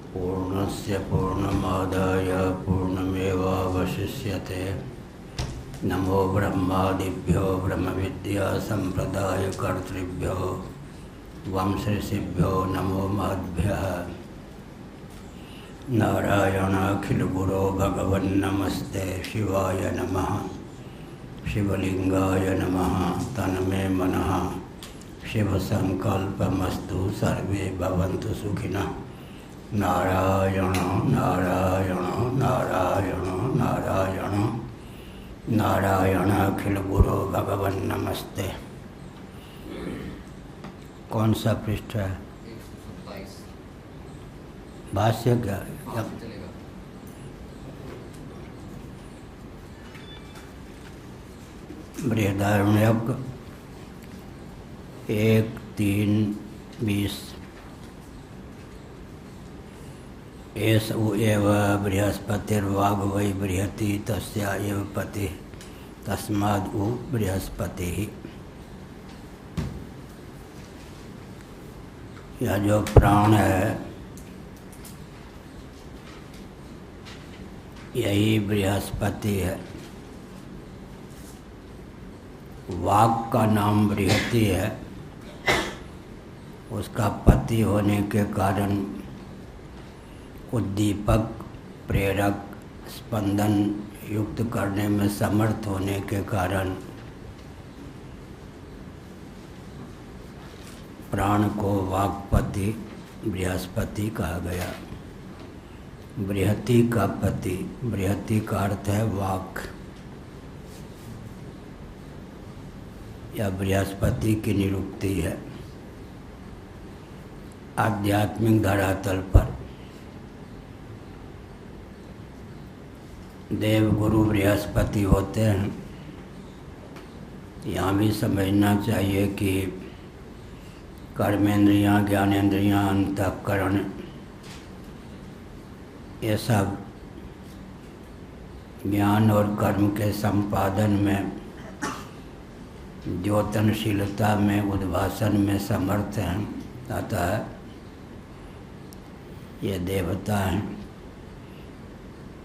पूर्णस्य पूर्णमादाय पूर्णमेवावशिष्यते। नमो ब्रह्मादिभ्यो ब्रह्मविद्यासम्प्रदायकर्तृभ्यो वंशऋषिभ्यो नमो महद्भ्यः। नारायणाखिलगुरो भगवन्नमस्ते शिवाय नमः। शिवलिंगाय नमः। तन्मे मनः शिवसंकल्पमस्तु सर्वे भवन्तु सुखिनः। नारायण नारायण नारायण नारायण नारायण अखिल गुरु भगवन नमस्ते। कौन सा पृष्ठ है? भाष्य क्या? बृहदारण्यक 1:3:20 एष एव बृहस्पतिर्वाग् वै बृहति तस्या एव पतिः तस्माद् उ बृहस्पतिः। यह जो प्राण है यही बृहस्पति है। वाक् का नाम बृहति है। उसका पति होने के कारण उद्दीपक, प्रेरक, स्पंदन युक्त करने में समर्थ होने के कारण प्राण को वाक्पति बृहस्पति कहा गया। बृहति का पति, बृहति का अर्थ है वाक्। यह बृहस्पति की निरुक्ति है। आध्यात्मिक धरातल पर देवगुरु बृहस्पति होते हैं। यहाँ भी समझना चाहिए कि कर्मेंद्रियाँ, ज्ञानेंद्रियाँ, अंतःकरण ये सब ज्ञान और कर्म के संपादन में, द्योतनशीलता में, उद्भासन में समर्थ हैं। अतः ये देवता हैं।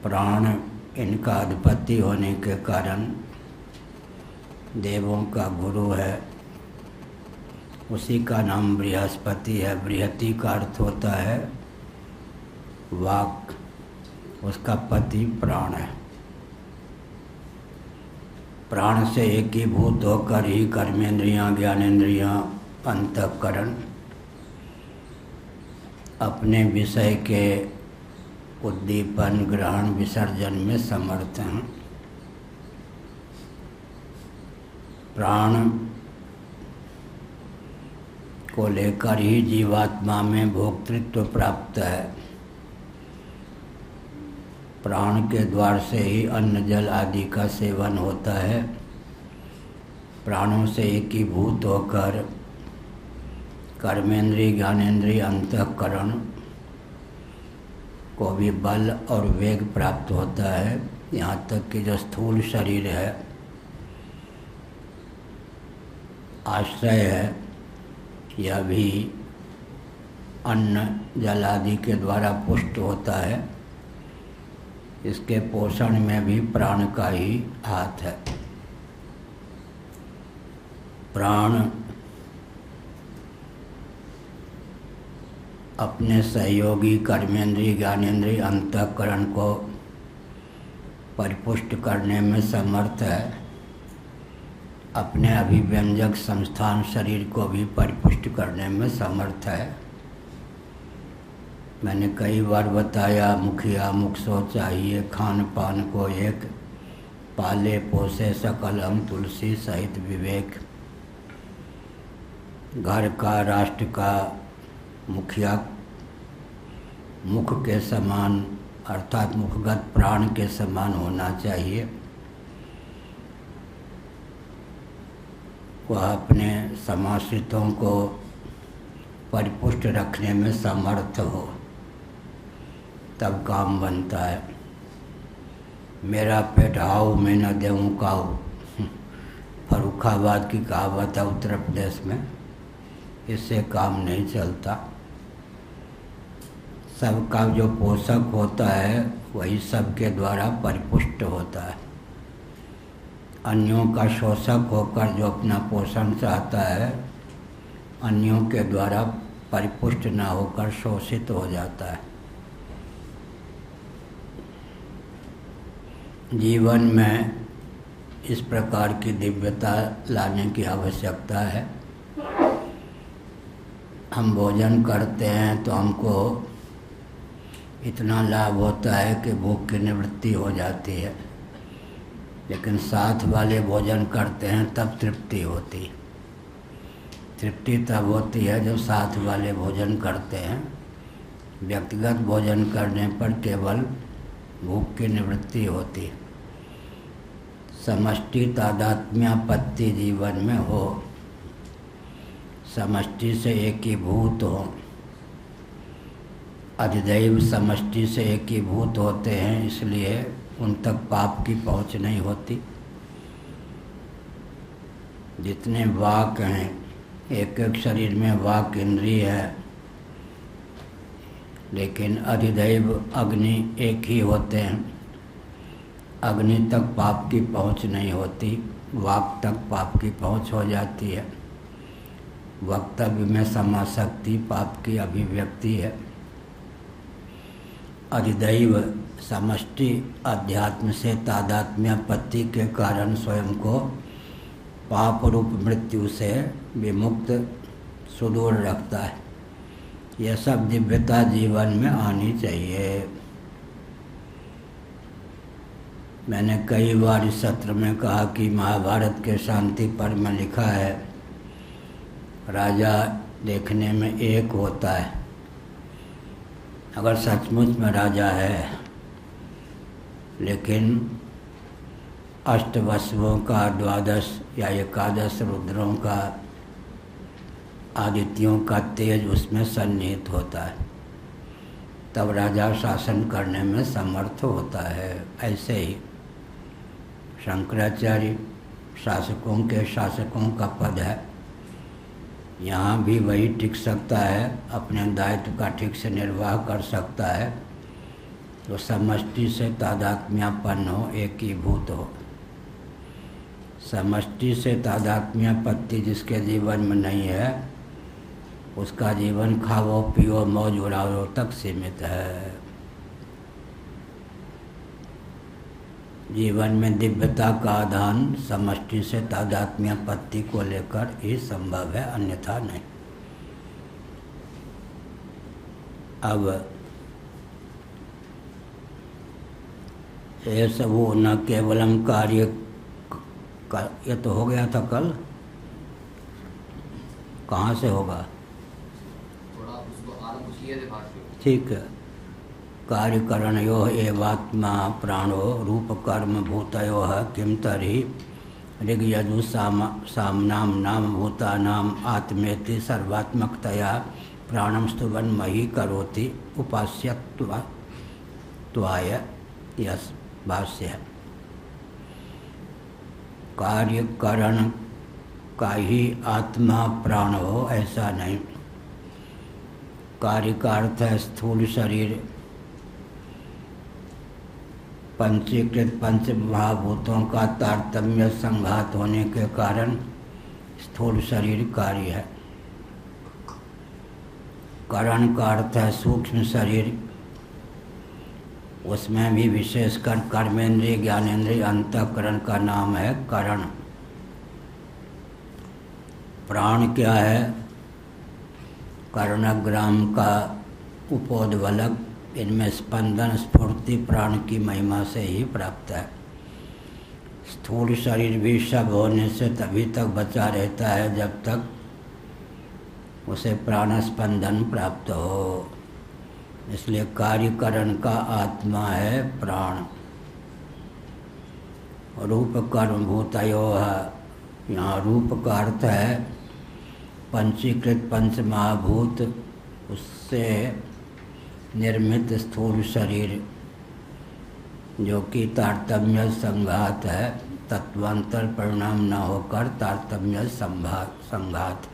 प्राण इनका अधिपति होने के कारण देवों का गुरु है। उसी का नाम बृहस्पति है। बृहति का अर्थ होता है वाक्। उसका पति प्राण है। प्राण से एकीभूत होकर ही कर्मेंद्रियाँ, ज्ञानेंद्रियाँ, अंतःकरण अपने विषय के उद्दीपन, ग्रहण, विसर्जन में समर्थ हैं। प्राण को लेकर ही जीवात्मा में भोक्तृत्व प्राप्त है। प्राण के द्वार से ही अन्न जल आदि का सेवन होता है। प्राणों से एकीभूत होकर कर्मेंद्रिय, ज्ञानेंद्रिय, अंतःकरण को भी बल और वेग प्राप्त होता है। यहाँ तक कि जो स्थूल शरीर है, आश्रय है, यह भी अन्न जल आदि के द्वारा पुष्ट होता है। इसके पोषण में भी प्राण का ही हाथ है। प्राण अपने सहयोगी कर्मेंद्रिय, ज्ञानेंद्रिय, अंतःकरण को परिपुष्ट करने में समर्थ है। अपने अभिव्यंजक संस्थान शरीर को भी परिपुष्ट करने में समर्थ है। मैंने कई बार बताया, मुखिया मुखसो चाहिए, खान पान को एक, पाले पोसे सकल अंग तुलसी सहित विवेक। घर का, राष्ट्र का मुखिया मुख के समान अर्थात मुखगत प्राण के समान होना चाहिए। वह अपने समाश्रितों को परिपुष्ट रखने में समर्थ हो, तब काम बनता है। मेरा पेट हाउ मैं न देऊँ काऊ, फर्रुखाबाद की कहावत है उत्तर प्रदेश में। इससे काम नहीं चलता। सबका जो पोषक होता है वही सबके द्वारा परिपुष्ट होता है। अन्यों का शोषक होकर जो अपना पोषण चाहता है, अन्यों के द्वारा परिपुष्ट न होकर शोषित हो जाता है। जीवन में इस प्रकार की दिव्यता लाने की आवश्यकता है। हम भोजन करते हैं तो हमको इतना लाभ होता है कि भूख की निवृत्ति हो जाती है, लेकिन साथ वाले भोजन करते हैं तब तृप्ति होती। तृप्ति तब होती है जब साथ वाले भोजन करते हैं। व्यक्तिगत भोजन करने पर केवल भूख की निवृत्ति होती। समष्टि तादात्म्यापत्ति जीवन में हो, समष्टि से एकीभूत हो। अधिदैव समष्टि से एकीभूत होते हैं, इसलिए उन तक पाप की पहुंच नहीं होती। जितने वाक हैं, एक एक शरीर में वाक इंद्रिय है, लेकिन अधिदैव अग्नि एक ही होते हैं। अग्नि तक पाप की पहुंच नहीं होती, वाक तक पाप की पहुंच हो जाती है। वक्तव्य में समासक्ति पाप की अभिव्यक्ति है। अधिदैव समष्टि अध्यात्म से तादात्म्यापत्ति के कारण स्वयं को पाप रूप मृत्यु से विमुक्त सुदूर रखता है। यह सब दिव्यता जीवन में आनी चाहिए। मैंने कई बार इस सत्र में कहा कि महाभारत के शांति पर्व में लिखा है, राजा देखने में एक होता है। अगर सचमुच में राजा है, लेकिन अष्टवसुओं का, 12 या 11 रुद्रों का, आदित्यों का तेज उसमें सन्निहित होता है, तब राजा शासन करने में समर्थ होता है। ऐसे ही शंकराचार्य शासकों के शासकों का पद है, यहाँ भी वही टिक सकता है, अपने दायित्व का ठीक से निर्वाह कर सकता है, तो समष्टि से तादात्म्यापन्न हो, एकीभूत हो। समष्टि से तादात्म्यापत्ति जिसके जीवन में नहीं है, उसका जीवन खाओ पियो मौज उड़ाओ तक सीमित है। जीवन में दिव्यता का आधान समष्टि से तादात्म्यापत्ति को लेकर ही संभव है, अन्यथा नहीं। अब ये सब न केवलम कार्य का, ये तो हो गया था कल, कहाँ से होगा? थोड़ा उसको आरंभ किए थे भाष्य। ठीक है। कार्यकरणयो एवात्मा प्राणो रूप कर्म भूतयो किम तर्हि ऋग्यजु सामनाम नाम भूतानाम आत्मेति सर्वात्मकतया प्राणम स्तुवन मही करोति उपास्यत्वाय। यस भाष्य है। कार्यकरण का ही आत्मा प्राण हो, ऐसा नहीं। कार्य का अर्थ है स्थूल शरीर। पंचीकृत पंच महाभूतों का तारतम्य संघात होने के कारण स्थूल शरीर कार्य है। करण का अर्थ है सूक्ष्म शरीर। उसमें भी विशेषकर कर्मेंद्रिय, ज्ञानेंद्रिय, अंतःकरण का नाम है करण। प्राण क्या है? कर्णग्राम का उपोद्बलक, इनमें स्पंदन स्फूर्ति प्राण की महिमा से ही प्राप्त है। स्थूल शरीर भी शब होने से तभी तक बचा रहता है जब तक उसे प्राण स्पंदन प्राप्त हो। इसलिए कार्यकरण का आत्मा है प्राण। रूप कर्म भूतयो है। यहाँ रूप का अर्थ है पंचीकृत पंच महाभूत, उससे निर्मित स्थूल शरीर, जो कि तारतम्य संघात है, तत्वांतर परिणाम न होकर तारतम्य संघात।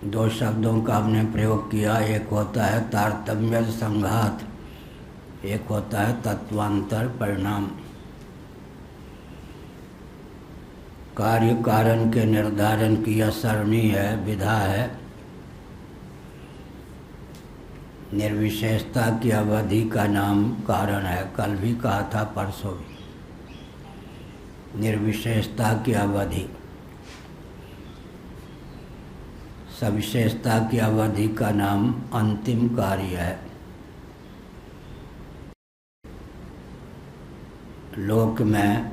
दो शब्दों का हमने प्रयोग किया। एक होता है तारतम्य संघात, एक होता है तत्वांतर परिणाम। कार्य कारण के निर्धारण की यह सरणी है, विधा है। निर्विशेषता की अवधि का नाम कारण है, कल भी कहा था, परसों भी। निर्विशेषता की अवधि, सविशेषता की अवधि का नाम अंतिम कार्य है। लोक में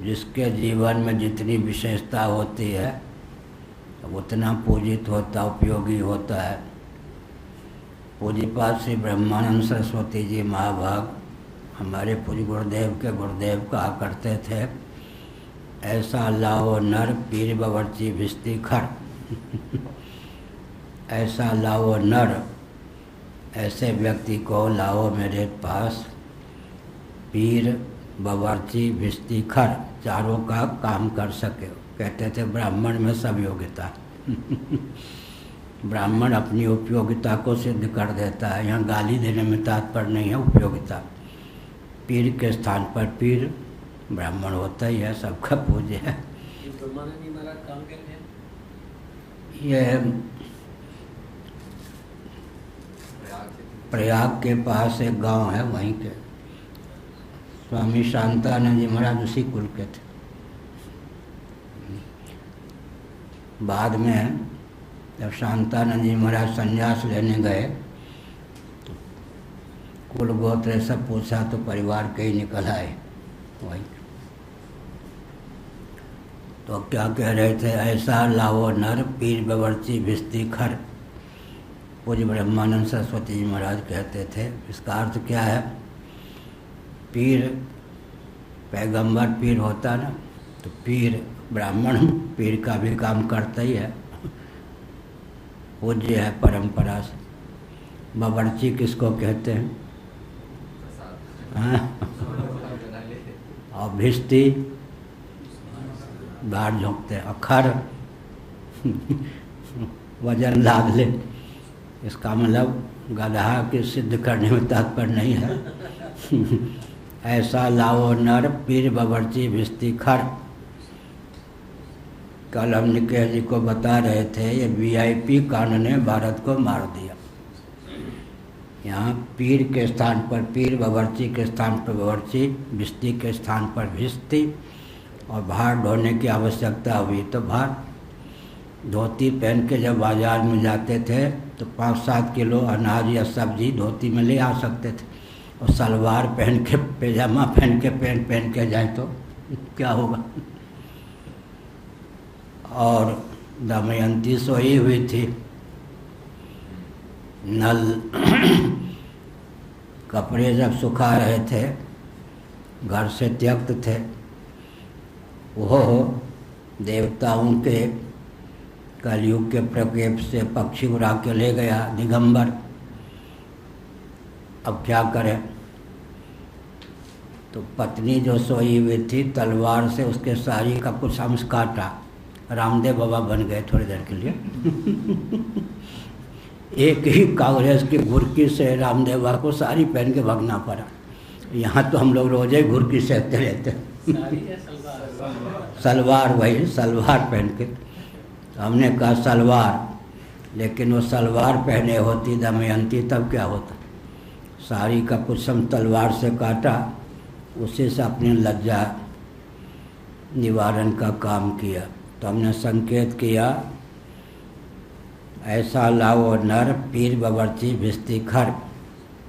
जिसके जीवन में जितनी विशेषता होती है उतना पूजित होता, उपयोगी होता है। पूज्यपाद श्री ब्रह्मानंद सरस्वती जी महाभाग हमारे पूज्य गुरुदेव के गुरुदेव कहा करते थे, ऐसा लाओ नर पीर बवर्ची भिस्ती खर। ऐसा लाओ नर, ऐसे व्यक्ति को लाओ मेरे पास, पीर बवर्ची भिस्ती खर, चारों का काम कर सके। कहते थे ब्राह्मण में सब योग्यता। ब्राह्मण अपनी उपयोगिता को सिद्ध कर देता है। यहाँ गाली देने में तात्पर्य नहीं है, उपयोगिता। पीर के स्थान पर पीर ब्राह्मण होता ही है, सबका पूज्य है। ये प्रयाग के पास एक गांव है, वहीं के स्वामी शांतानंद जी महाराज उसी कुल के थे। बाद में जब शांतानंद जी महाराज संन्यास लेने गए तो कुल गोत्र सब पूछा तो परिवार के ही निकल आए वही। तो क्या कह रहे थे, ऐसा लाओ नर पीर बवर्ची भिस्ती खर। पूज्य ब्रह्मानंद सरस्वती जी महाराज कहते थे, इसका अर्थ क्या है? पीर पैगंबर पीर होता ना, तो पीर ब्राह्मण पीर का भी काम करता ही है, पूज्य है परंपरा से। बवर्ची किसको कहते हैं? हाँ? और भिस्ती बाहर झोंकते हैं। अखर वजन लाद ले, इसका मतलब गधा के सिद्ध करने में तात्पर्य नहीं है। ऐसा लाओ नर पीर बवर्ची भिस्ती खर। कल हम निकेश जी को बता रहे थे, ये वीआईपी कांड ने भारत को मार दिया। यहाँ पीर के स्थान पर पीर, बवर्ची के स्थान पर बवर्ची, भिस्ती के स्थान पर भिस्ती, और भार ढोने की आवश्यकता हुई तो भार। धोती पहन के जब बाजार में जाते थे तो 5-7 किलो अनाज या सब्जी धोती में ले आ सकते थे, और सलवार पहन के, पैजामा पहन के, पैंट पहन के जाए तो क्या होगा। और दमयंती सोई हुई थी, नल कपड़े जब सुखा रहे थे, घर से त्यक्त थे, वो देवताओं के कलयुग के प्रकोप से पक्षी उड़ा के ले गया दिगंबर। अब क्या करें? तो पत्नी जो सोई हुई थी, तलवार से उसके साड़ी का कुछ अंश काटा, रामदेव बाबा बन गए थोड़ी देर के लिए। एक ही कांग्रेस की घुरकी से रामदेव बाबा को साड़ी पहन के भागना पड़ा। यहाँ तो हम लोग रोजे घुरकी सहते रहते। सलवार, वही सलवार पहन के। हमने कहा सलवार, लेकिन वो सलवार पहने होती दमयंती तब क्या होता। साड़ी का कुछ हम तलवार से काटा, उसी से अपनी लज्जा निवारण का काम किया। तो हमने संकेत किया, ऐसा लाओ नर पीर बवर्ची भिस्ती खर।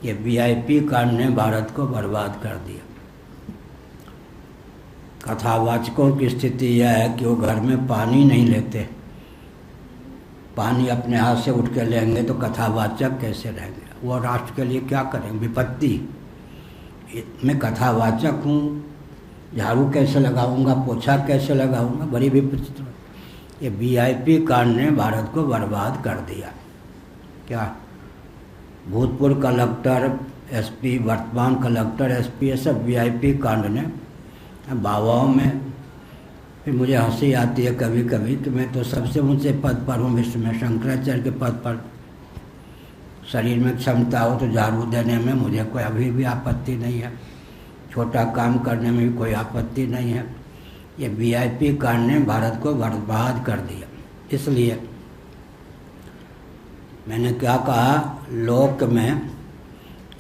ये वीआईपी कांड ने भारत को बर्बाद कर दिया। कथावाचकों की स्थिति यह है कि वो घर में पानी नहीं लेते, पानी अपने हाथ से उठ के लेंगे तो कथावाचक कैसे रहेंगे? वो राष्ट्र के लिए क्या करेंगे? विपत्ति। मैं कथावाचक हूँ, झाड़ू कैसे लगाऊंगा, पोछा कैसे लगाऊंगा? बड़ी विपत्ति। ये वीआईपी कांड ने भारत को बर्बाद कर दिया। क्या भूतपूर्व कलेक्टर, एसपी, वर्तमान कलेक्टर, एसपी, ये सब वीआईपी कांड ने बाबाओं में फिर मुझे हंसी आती है कभी कभी कि मैं तो सबसे ऊंचे पद पर हूँ विश्व में, शंकराचार्य के पद पर। शरीर में क्षमता हो तो झाड़ू देने में मुझे कोई अभी भी आपत्ति नहीं है, छोटा काम करने में भी कोई आपत्ति नहीं है। ये वीआईपी कांड ने भारत को बर्बाद कर दिया। इसलिए मैंने क्या कहा, लोक में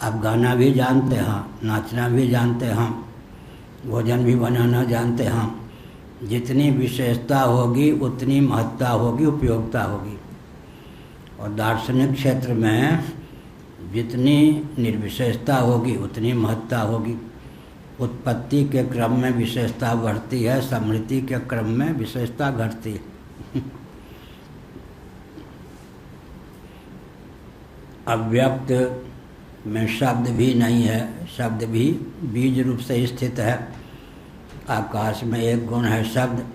आप गाना भी जानते हैं, नाचना भी जानते हैं, भोजन भी बनाना जानते हैं। जितनी विशेषता होगी उतनी महत्ता होगी, उपयोगिता होगी। और दार्शनिक क्षेत्र में जितनी निर्विशेषता होगी उतनी महत्ता होगी। उत्पत्ति के क्रम में विशेषता बढ़ती है, समृद्धि के क्रम में विशेषता घटती है। अव्यक्त में शब्द भी नहीं है, शब्द भी बीज रूप से स्थित है। आकाश में एक गुण है शब्द,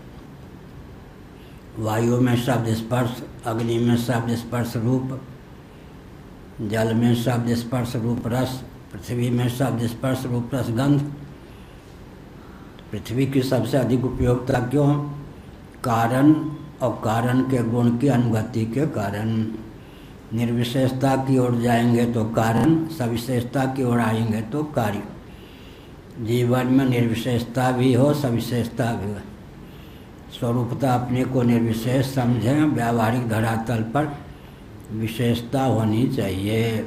वायु में शब्द स्पर्श, अग्नि में शब्द स्पर्श रूप, जल में शब्द स्पर्श रूप रस, पृथ्वी में शब्द स्पर्श रूप रस गंध। पृथ्वी की सबसे अधिक उपयोगिता क्यों? कारण और कारण के गुण की अनुगति के कारण। निर्विशेषता की ओर जाएंगे तो कारण, सविशेषता की ओर आएंगे तो कार्य। जीवन में निर्विशेषता भी हो, सविशेषता भी हो। स्वरूपता अपने को निर्विशेष समझें, व्यावहारिक धरातल पर विशेषता होनी चाहिए।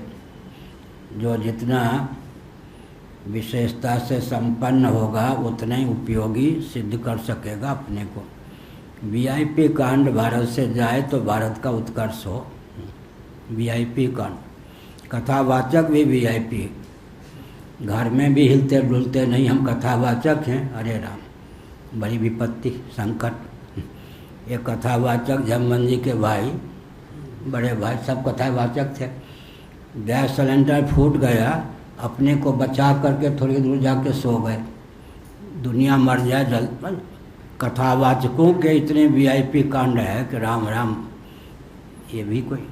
जो जितना विशेषता से संपन्न होगा उतना ही उपयोगी सिद्ध कर सकेगा अपने को। वीआईपी कांड भारत से जाए तो भारत का उत्कर्ष हो। वीआईपी कांड, कथावाचक भी वीआईपी, घर में भी हिलते डुलते नहीं, हम कथावाचक हैं। अरे राम, बड़ी विपत्ति, संकट। ये कथावाचक जमवन जी के भाई, बड़े भाई सब कथावाचक थे। गैस सिलेंडर फूट गया, अपने को बचा करके थोड़ी दूर जाके सो गए, दुनिया मर जाए जल्द। कथावाचकों के इतने वीआईपी कांड है कि राम राम, ये भी कोई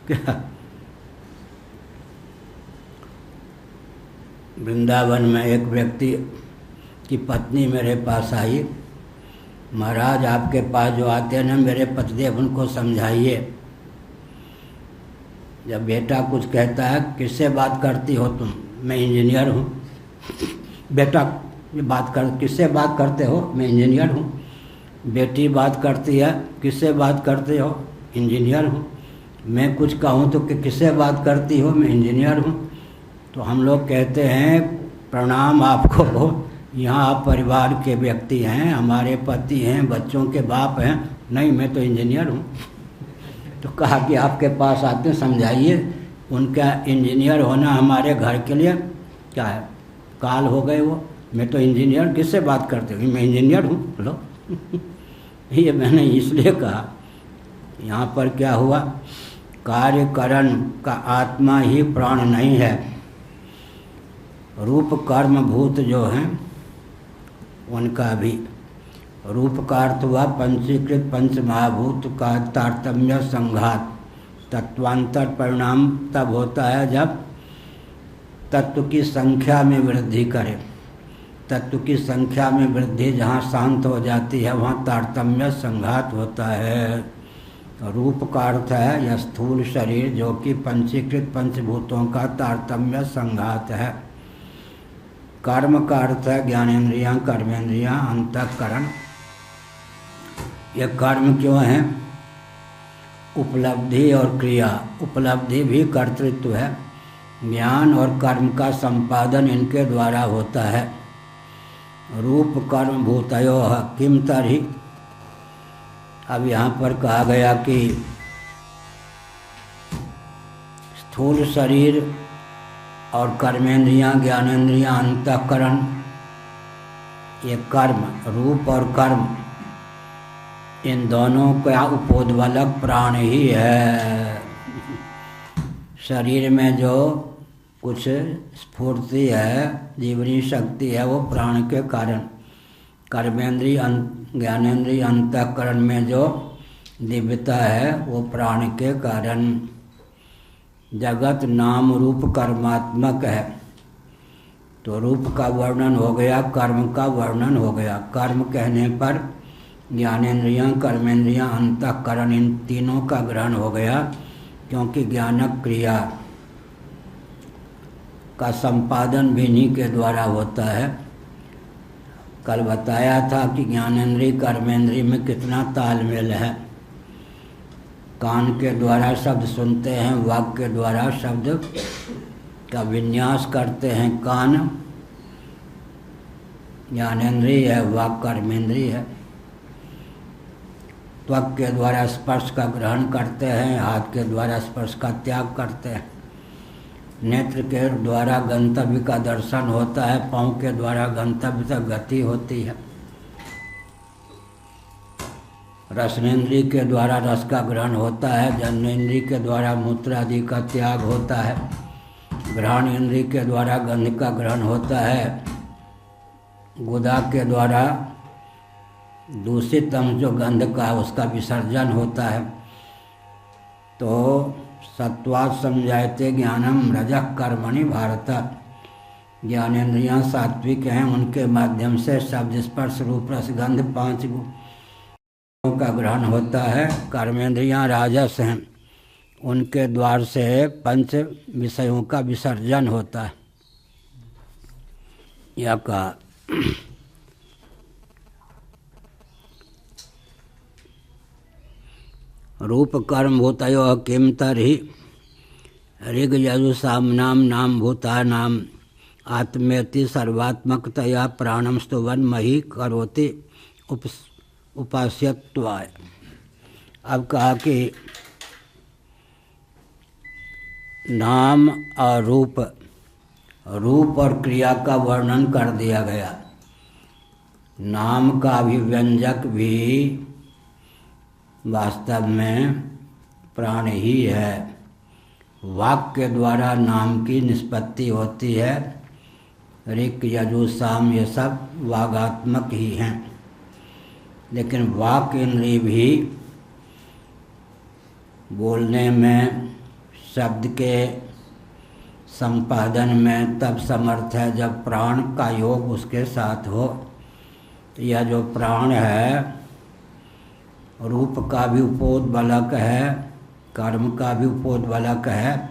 क्या। वृंदावन में एक व्यक्ति की पत्नी मेरे पास आई, महाराज आपके पास जो आते हैं ना मेरे पतिदेव, उनको समझाइए। जब बेटा कुछ कहता है, किससे बात करती हो तुम? मैं इंजीनियर हूँ। बेटा ये बात कर, किससे बात करते हो? मैं इंजीनियर हूँ। बेटी बात करती है, किससे बात करते हो? इंजीनियर हूँ। मैं कुछ कहूँ तो किससे बात करती हो? मैं इंजीनियर हूँ। तो हम लोग कहते हैं प्रणाम आपको, यहाँ आप परिवार के व्यक्ति हैं, हमारे पति हैं, बच्चों के बाप हैं। नहीं, मैं तो इंजीनियर हूँ। तो कहा कि आपके पास आते समझाइए, उनका इंजीनियर होना हमारे घर के लिए क्या है, काल हो गए वो। मैं तो इंजीनियर, किससे बात करते हो? मैं इंजीनियर हूँ। बोलो ये मैंने इसलिए कहा। यहाँ पर क्या हुआ, कार्यकरण का आत्मा ही प्राण नहीं है। रूप कर्म भूत जो हैं उनका भी, रूप का अर्थ हुआ पंचीकृत पंच महाभूत का तारतम्य संघात। तत्वांतर परिणाम तब होता है जब तत्व की संख्या में वृद्धि करे। तत्व की संख्या में वृद्धि जहाँ शांत हो जाती है वहाँ तारतम्य संघात होता है। रूप का अर्थ है यह स्थूल शरीर जो कि पंचीकृत पंचभूतों का तारतम्य संघात है। कर्म का अर्थ है ज्ञानेंद्रियाँ, कर्मेंद्रियाँ, अंतःकरण। ये कर्म क्यों है? उपलब्धि और क्रिया। उपलब्धि भी कर्तृत्व है, ज्ञान और कर्म का संपादन इनके द्वारा होता है। रूप कर्म भूतयोः किम तर्हि। अब यहाँ पर कहा गया कि स्थूल शरीर और कर्मेंद्रियाँ, ज्ञानेंद्रियाँ, अंतःकरण, ये कर्म, रूप और कर्म, इन दोनों का उपोद्बलक प्राण ही है। शरीर में जो कुछ स्फूर्ति है, जीवनी शक्ति है, वो प्राण के कारण। कर्मेंद्रिय, ज्ञानेंद्रिय, अंतःकरण में जो दिव्यता है वो प्राण के कारण। जगत नाम रूप कर्मात्मक है। तो रूप का वर्णन हो गया, कर्म का वर्णन हो गया। कर्म कहने पर ज्ञानेंद्रियां, कर्मेंद्रियां, अंतःकरण, इन तीनों का ग्रहण हो गया, क्योंकि ज्ञानक क्रिया का संपादन भी इन्हीं के द्वारा होता है। कल बताया था कि ज्ञानेंद्रिय कर्मेंद्रिय में कितना तालमेल है। कान के द्वारा शब्द सुनते हैं, वाक के द्वारा शब्द का विन्यास करते हैं। कान ज्ञानेंद्रिय है, वाक कर्मेंद्रिय है। त्वक के द्वारा स्पर्श का ग्रहण करते हैं, हाथ के द्वारा स्पर्श का त्याग करते हैं। नेत्र के द्वारा गंतव्य का दर्शन होता है, पाँव के द्वारा गंतव्य तक गति होती है। रसनेन्द्रिय के द्वारा रस का ग्रहण होता है, जननेन्द्रिय के द्वारा मूत्र आदि का त्याग होता है, घ्राण इंद्रिय के द्वारा गंध का ग्रहण होता है, गुदा के द्वारा दूषित अंश जो गंध का है उसका विसर्जन होता है। तो सत्वात् संजायते ज्ञानम रजः कर्मणि भारत। ज्ञानेन्द्रियां सात्विक हैं, उनके माध्यम से शब्द स्पर्श रूप रस गंध 5 गुणों का ग्रहण होता है। कर्मेंद्रियां राजस हैं, उनके द्वार से 5 विषयों का विसर्जन होता है। यह कहा। रूप कर्म भूतयोः किं तर्हि ऋग यजु सामनाम नाम भूतानाम आत्मेति सर्वात्मकतया प्राणम स्तुवन मही करोति उपास्यत्वाय। अब कहा कि नाम और रूप, रूप और क्रिया का वर्णन कर दिया गया। नाम का अभिव्यंजक भी वास्तव में प्राण ही है। वाक के द्वारा नाम की निष्पत्ति होती है। ऋक् यजु साम ये सब वागात्मक ही हैं, लेकिन वाक इंद्रिय भी बोलने में, शब्द के संपादन में तब समर्थ है जब प्राण का योग उसके साथ हो। यह जो प्राण है रूप का भी उपोद्बलक है, कर्म का भी उपोद्बलक है।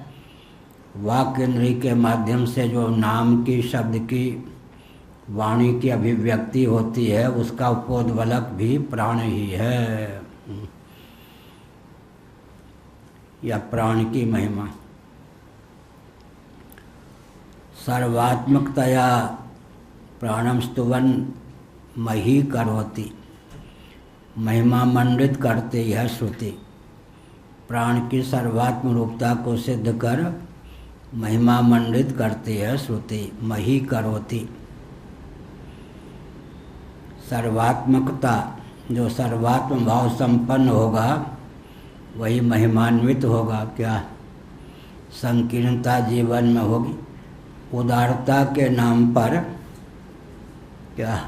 वाक इंद्रिय के माध्यम से जो नाम की, शब्द की, वाणी की अभिव्यक्ति होती है उसका उपोद्बलक भी प्राण ही है। यह प्राण की महिमा। सर्वात्मकतया प्राणम स्तुवन मही करोति। महिमा मंडित करती है श्रुति। प्राण की सर्वात्म रूपता को सिद्ध कर महिमा मंडित करती है श्रुति। मही करोति। सर्वात्मकता, जो सर्वात्म भाव संपन्न होगा वही महिमान्वित होगा। क्या संकीर्णता जीवन में होगी। उदारता के नाम पर क्या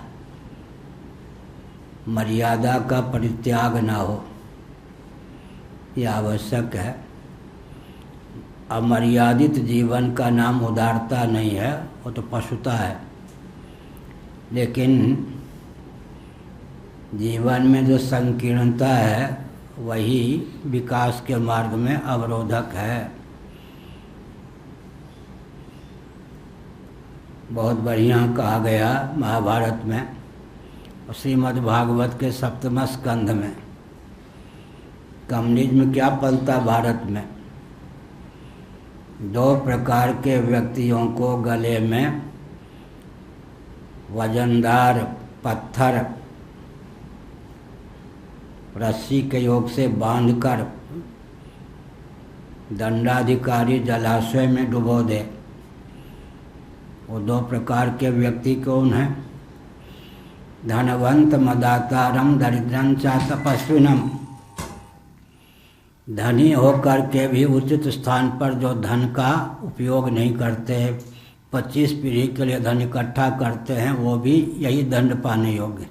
मर्यादा का परित्याग ना हो, यह आवश्यक है। अमर्यादित जीवन का नाम उदारता नहीं है, वो तो पशुता है। लेकिन जीवन में जो संकीर्णता है वही विकास के मार्ग में अवरोधक है। बहुत बढ़िया कहा गया महाभारत में, श्रीमद् भागवत के 7वें स्कंध में। कम्युनिज्म क्या पलता भारत में? 2 प्रकार के व्यक्तियों को गले में वजनदार पत्थर रस्सी के योग से बांधकर दंडाधिकारी जलाशय में डुबो दे। वो 2 प्रकार के व्यक्ति कौन हैं? धनवंत मदातारम दरिद्रं च तपस्विनम। धनी होकर के भी उचित स्थान पर जो धन का उपयोग नहीं करते, 25 पीढ़ी के लिए धन इकट्ठा करते हैं, वो भी यही दंड पाने योग्य।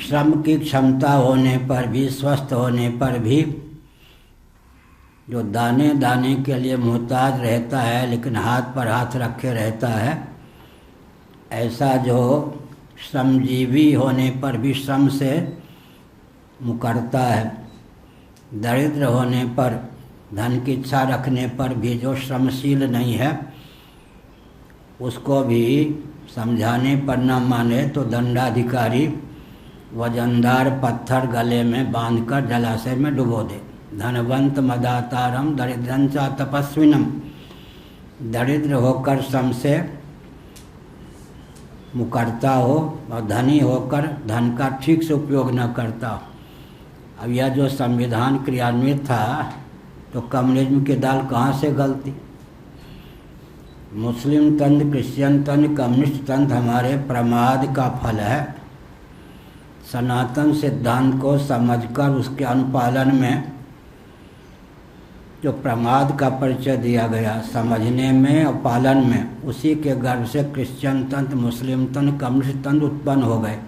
श्रम की क्षमता होने पर भी, स्वस्थ होने पर भी जो दाने दाने के लिए मोहताज रहता है लेकिन हाथ पर हाथ रखे रहता है, ऐसा जो श्रमजीवी होने पर भी श्रम से मुकरता है, दरिद्र होने पर, धन की इच्छा रखने पर भी जो श्रमशील नहीं है, उसको भी समझाने पर न माने तो दंडाधिकारी वजनदार पत्थर गले में बांधकर जलाशय में डुबो दे। धनवंत मदातारम दरिद्रंचा तपस्विनम, दरिद्र होकर श्रम से मुकरता हो और धनी होकर धन का ठीक से उपयोग न करता हो। अब यह जो संविधान क्रियान्वित था तो कम्युनिज्म की दाल कहाँ से गलती? मुस्लिम तंत्र, क्रिश्चियन तंत्र, कम्युनिस्ट तंत्र हमारे प्रमाद का फल है। सनातन सिद्धांत को समझकर उसके अनुपालन में जो प्रमाद का परिचय दिया गया, समझने में और पालन में, उसी के गर्भ से क्रिश्चियन तंत्र, मुस्लिम तंत्र, कम्युनिस्ट तंत्र उत्पन्न हो गए।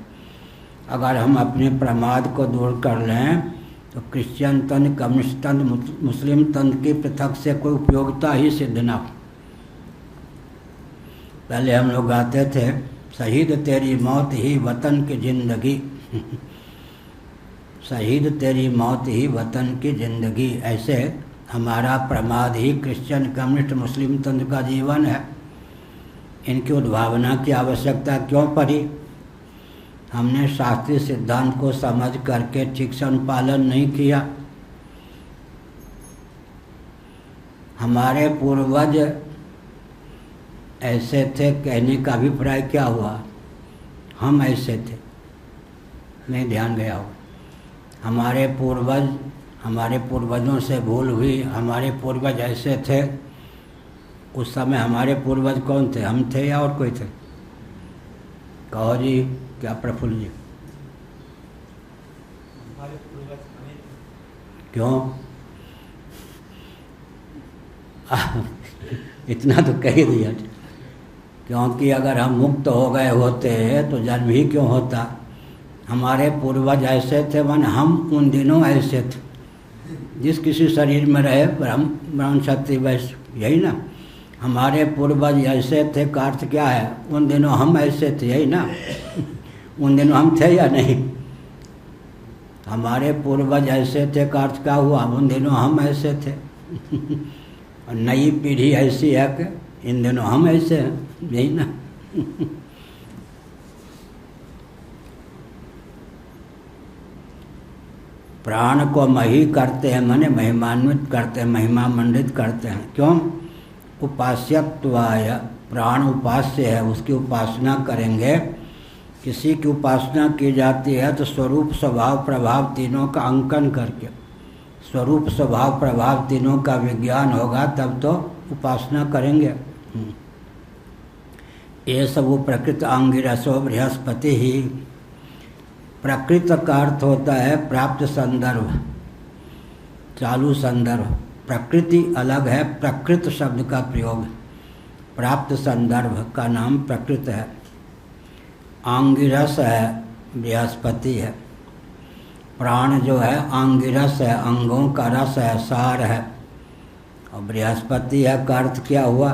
अगर हम अपने प्रमाद को दूर कर लें तो क्रिश्चियन तंत्र, कम्युनिस्ट तंत्र, मुस्लिम तंत्र की पृथक से कोई उपयोगिता ही सिद्ध न हो। पहले हम लोग गाते थे, शहीद तेरी मौत ही वतन की जिंदगी शहीद तेरी मौत ही वतन की जिंदगी। ऐसे हमारा प्रमाद ही क्रिश्चियन, कम्युनिस्ट, मुस्लिम तंत्र का जीवन है। इनकी उद्भावना की आवश्यकता क्यों पड़ी? हमने शास्त्रीय सिद्धांत को समझ करके ठीक से अनुपालन नहीं किया। हमारे पूर्वज ऐसे थे कहने का अभिप्राय क्या हुआ? हम ऐसे थे, नहीं ध्यान गया हो। हमारे पूर्वजों से भूल हुई। हमारे पूर्वज ऐसे थे। उस समय हमारे पूर्वज कौन थे? हम थे या और कोई थे? कहो जी, क्या प्रफुल्ल जी? हमारे पूर्वज हमें क्यों? इतना तो कह ही दिया, क्योंकि अगर हम मुक्त हो गए होते तो जन्म ही क्यों होता? हमारे पूर्वज ऐसे थे, मन हम उन दिनों ऐसे थे। जिस किसी शरीर में रहे ब्राह्मण, क्षत्रिय, वैश्य, यही ना। हमारे पूर्वज ऐसे थे का अर्थ क्या है? उन दिनों हम ऐसे थे, यही ना। उन दिनों हम थे या नहीं? हमारे पूर्वज ऐसे थे का अर्थ क्या हुआ? उन दिनों हम ऐसे थे। और नई पीढ़ी ऐसी है कि इन दिनों हम ऐसे हैं, यही ना। प्राण को मही करते हैं, माने महिमान्वित करते हैं, महिमा मंडित करते हैं। क्यों? उपास्यत्वाय, प्राण उपास्य है, उसकी उपासना करेंगे। किसी की उपासना की जाती है तो स्वरूप, स्वभाव, प्रभाव तीनों का अंकन करके, स्वरूप, स्वभाव, प्रभाव तीनों का विज्ञान होगा, तब तो उपासना करेंगे। ये सब वो प्रकृत अंगिरसो बृहस्पति ही। प्रकृत का अर्थ होता है प्राप्त संदर्भ, चालू संदर्भ। प्रकृति अलग है, प्रकृत शब्द का प्रयोग। प्राप्त संदर्भ का नाम प्रकृत है। आंगिरस है, बृहस्पति है। प्राण जो है आंगिरस है, अंगों का रस है, सार है। और बृहस्पति है का अर्थ क्या हुआ?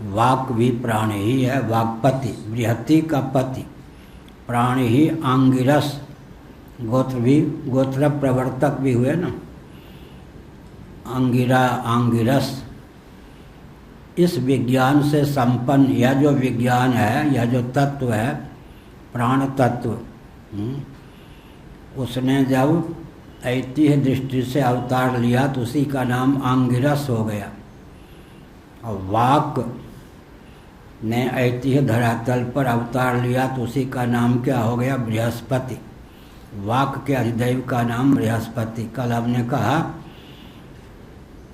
वाक भी प्राण ही है, वाक्पति, बृहति का पति। प्राण ही आंगिरस, गोत्र भी, गोत्र प्रवर्तक भी हुए ना, अंगिरा, आंगिरस। इस विज्ञान से संपन्न यह जो विज्ञान है, यह जो तत्व है, प्राण तत्व, उसने जब ऐतिह्य दृष्टि से अवतार लिया तो उसी का नाम आंगिरस हो गया। और वाक ने ऐतिह्य धरातल पर अवतार लिया तो उसी का नाम क्या हो गया? बृहस्पति। वाक के अधिदैव का नाम बृहस्पति। कल हमने कहा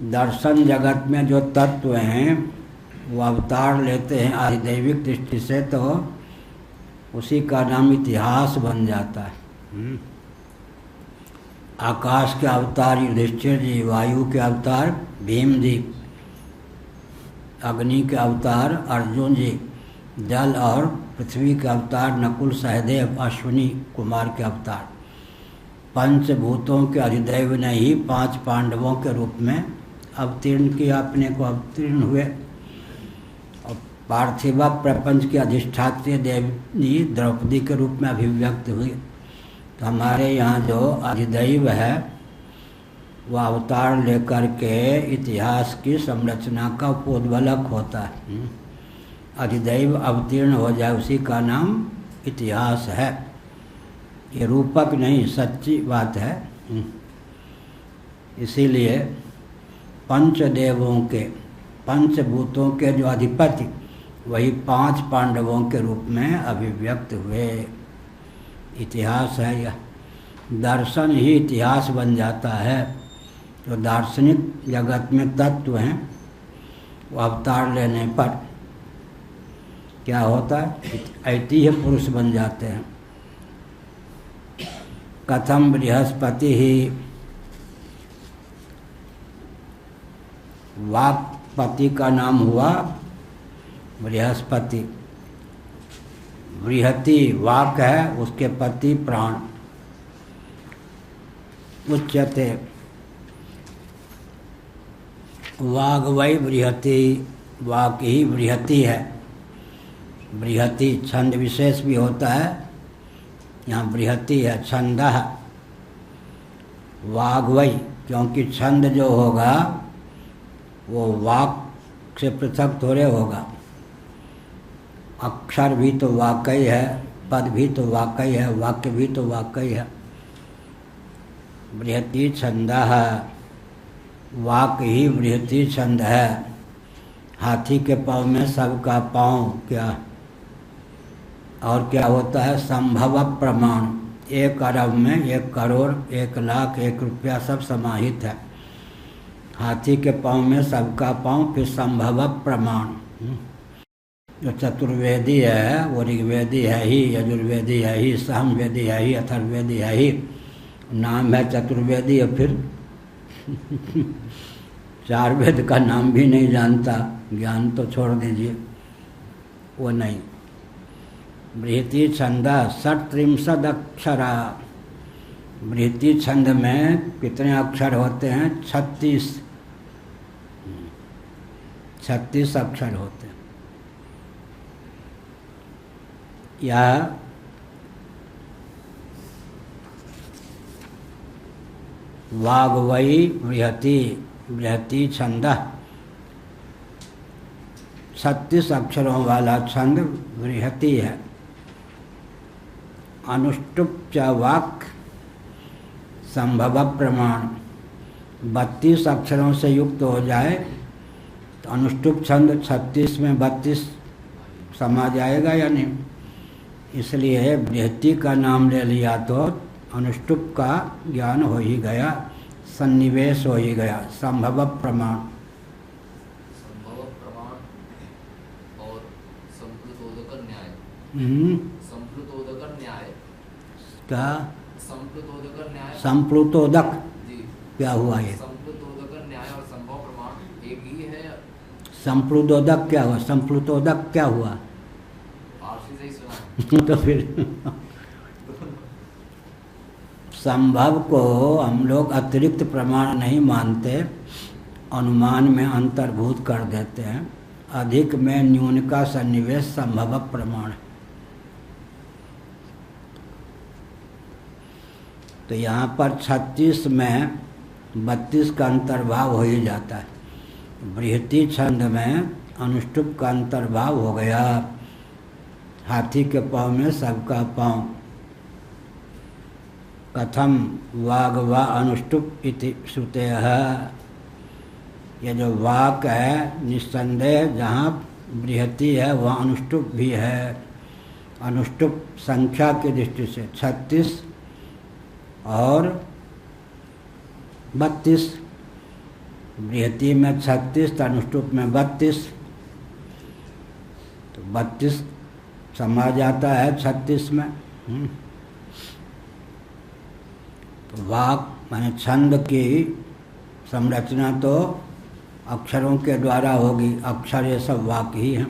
दर्शन जगत में जो तत्व हैं वो अवतार लेते हैं अधिदैविक दृष्टि से, तो उसी का नाम इतिहास बन जाता है। आकाश के अवतार युधिष्ठिर जी, वायु के अवतार भीम जी, अग्नि के अवतार अर्जुन जी, जल और पृथ्वी के अवतार नकुल, सहदेव, अश्विनी कुमार के अवतार। पंचभूतों के अधिदैव ने ही 5 पांडवों के रूप में अवतीर्ण किया, अपने को अवतीर्ण हुए। और पार्थिव प्रपंच के अधिष्ठात्री देवी द्रौपदी के रूप में अभिव्यक्त हुई। तो हमारे यहाँ जो अधिदैव है वह अवतार लेकर के इतिहास की संरचना का उपोद्बलक होता है। अधिदैव अवतीर्ण हो जाए उसी का नाम इतिहास है। ये रूपक नहीं, सच्ची बात है। इसीलिए पंचदेवों के, पंचभूतों के जो अधिपति वही 5 पांडवों के रूप में अभिव्यक्त हुए। इतिहास है यह। दर्शन ही इतिहास बन जाता है। जो दार्शनिक जगत में तत्व हैं वो अवतार लेने पर क्या होता है, ऐतिह्य पुरुष बन जाते हैं। कथम बृहस्पति ही वाक्पति का नाम हुआ बृहस्पति। बृहति वाक है, उसके पति प्राण। उच्यते वाग वै बृहति, वाक ही बृहति है। बृहति छंद विशेष भी होता है, यहाँ बृहति है छंदः वाग वै, क्योंकि छंद जो होगा वो वाक से पृथक थोड़े होगा। अक्षर भी तो वाकई है, पद भी तो वाकई है, वाक्य भी तो वाकई है। बृहति छंदः, वाक ही बृहति छंद है। हाथी के पाँव में सबका पाँव क्या, और क्या होता है, संभव प्रमाण। 1 अरब में 1 करोड़ 1 लाख 1 रुपया सब समाहित है। हाथी के पाँव में सबका पाँव, फिर संभव प्रमाण। जो चतुर्वेदी है वो ऋग्वेदी है ही, यजुर्वेदी है ही, सामवेदी है ही, अथर्ववेदी है ही। नाम है चतुर्वेदी, और फिर 4 वेद का नाम भी नहीं जानता। ज्ञान तो छोड़ दीजिए, वो नहीं। बृहति छंद 37 अक्षरा। बृहति छंद में कितने अक्षर होते हैं, 36 अक्षर होते हैं। यह वाग्वई बृहति, बृहति छंद 36 अक्षरों वाला छंद बृहति है। अनुष्टुप च वाक् संभव प्रमाण। 32 अक्षरों से युक्त हो जाए तो अनुष्टुप छंद 36 में 32 समा जाएगा या नहीं। इसलिए बृहति का नाम ले लिया तो अनुष्टुप का ज्ञान हो ही गया, सन्निवेश हो ही गया। संभव प्रमाण, संभव प्रमाण और संप्लुतोदक न्याय। संप्लुतोदक न्याय क्या, संप्लुतोदक न्याय, संप्लुतोदक जी क्या हुआ ये? संप्लुतोदक न्याय और संभव प्रमाण एक ही है। संप्लुतोदक क्या हुआ? संप्लुतोदक क्या हुआ? आरसी से ही सुना। तो फिर संभव को हम लोग अतिरिक्त प्रमाण नहीं मानते, अनुमान में अंतर्भूत कर देते हैं। अधिक में न्यून का सन्निवेश संभव प्रमाण। तो यहाँ पर 36 में 32 का अंतर्भाव हो ही जाता है। बृहति छंद में अनुष्टुप का अंतर्भाव हो गया। हाथी के पाँव में सबका पाँव। कथम वाग्वा अनुष्टुप इति श्रुतेः। ये जो वाक है निस्संदेह जहाँ बृहति है वहाँ अनुष्टुप भी है। अनुष्टुप संख्या की दृष्टि से 36 और 32। बृहति में 36 तो अनुष्टुप में 32, तो 32 समा जाता है 36 में। तो वाक माने छंद की संरचना तो अक्षरों के द्वारा होगी। अक्षर ये सब वाक ही हैं।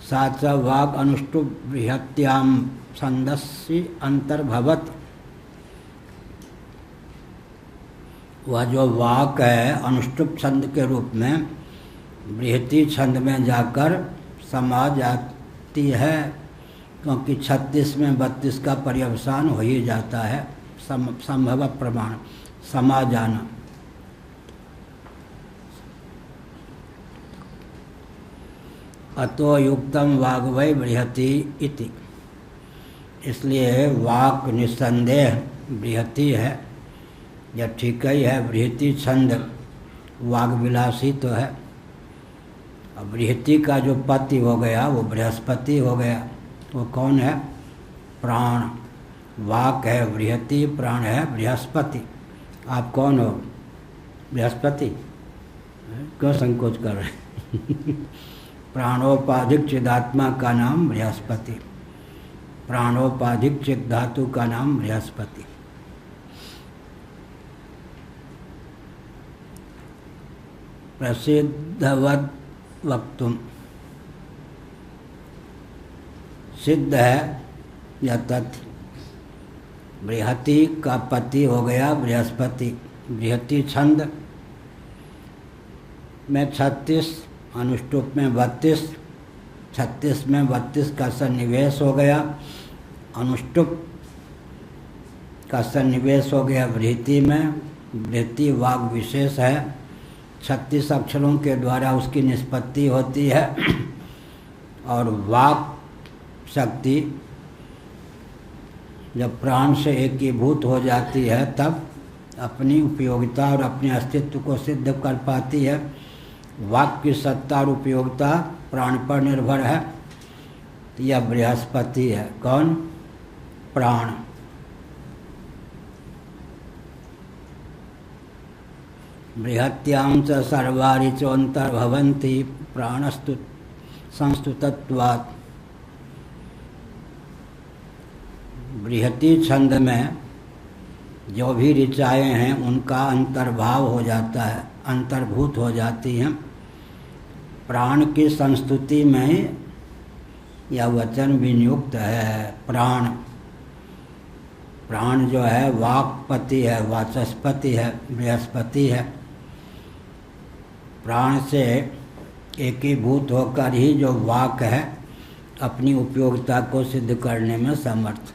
साथ साथ वाक अनुष्टुप बृहत्याम छंदस्य अंतर्भवत। वह जो वाक है अनुष्टुप छंद के रूप में बृहति छंद में जाकर समा जाती है, क्योंकि 36 में 32 का पर्यवसान हो ही जाता है। संभव प्रमाण समा जाना। अतो युक्तम वाग्वै बृहति इति, इसलिए वाक निस्संदेह बृहति है, यह ठीक ही है। बृहति छंद वाग्विलासी तो है। अब बृहति का जो पति हो गया वो बृहस्पति हो गया। वो कौन है? प्राण। वाक है बृहति, प्राण है बृहस्पति। आप कौन हो? बृहस्पति। क्यों संकोच कर रहे हैं? प्राणोपाधिक चिदात्मा का नाम बृहस्पति, प्राणोपाधिक चिद धातु का नाम बृहस्पति। प्रसिद्धवद वक्तुम, सिद्ध है यह तथ्य। बृहति का पति हो गया बृहस्पति। बृहति छंद में 36, अनुष्टुप में 32, 36 में 32 का सन्निवेश हो गया। अनुष्टुप का सन्निवेश हो गया बृहति में। बृहति वाग विशेष है, 36 अक्षरों के द्वारा उसकी निष्पत्ति होती है। और वाक शक्ति जब प्राण से एकीभूत हो जाती है तब अपनी उपयोगिता और अपने अस्तित्व को सिद्ध कर पाती है। वाक की सत्ता और उपयोगिता प्राण पर निर्भर है। तो यह बृहस्पति है। कौन? प्राण। बृहत्यां च सर्वाणि चोऽन्तर्भवन्ति प्राणस्तु संस्तुतत्वात्। बृहति छंद में जो भी ऋचाएँ हैं उनका अंतर्भाव हो जाता है, अंतर्भूत हो जाती हैं। प्राण की संस्तुति में यह वचन विनियुक्त है। प्राण, प्राण जो है वाक्पति है, वाचस्पति है, बृहस्पति है। प्राण से एकीभूत होकर ही जो वाक है अपनी उपयोगिता को सिद्ध करने में समर्थ।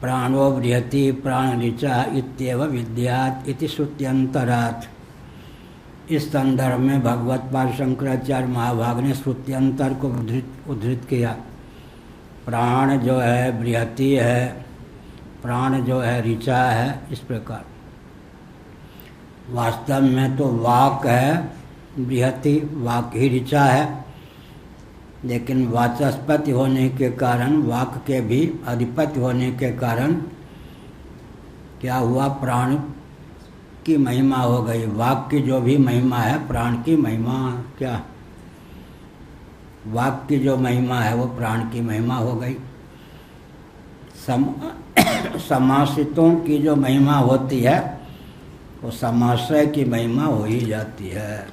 प्राणो बृहति प्राण ऋचा इत्येव विद्यात् इति श्रुत्यंतरात्। इस संदर्भ में भगवत पाद शंकराचार्य महाभाग ने श्रुत्यंतर को उद्धृत किया। प्राण जो है बृहति है, प्राण जो है ऋचा है, इस प्रकार। वास्तव में तो वाक है बृहति, वाक ही ऋचा है, लेकिन वाचस्पति होने के कारण, वाक के भी अधिपति होने के कारण क्या हुआ? प्राण की महिमा हो गई। वाक की जो भी महिमा है प्राण की महिमा, क्या वाक की जो महिमा है वो प्राण की महिमा हो गई। समाश्रितों की जो महिमा होती है वो समाश्रय की महिमा हो ही जाती है।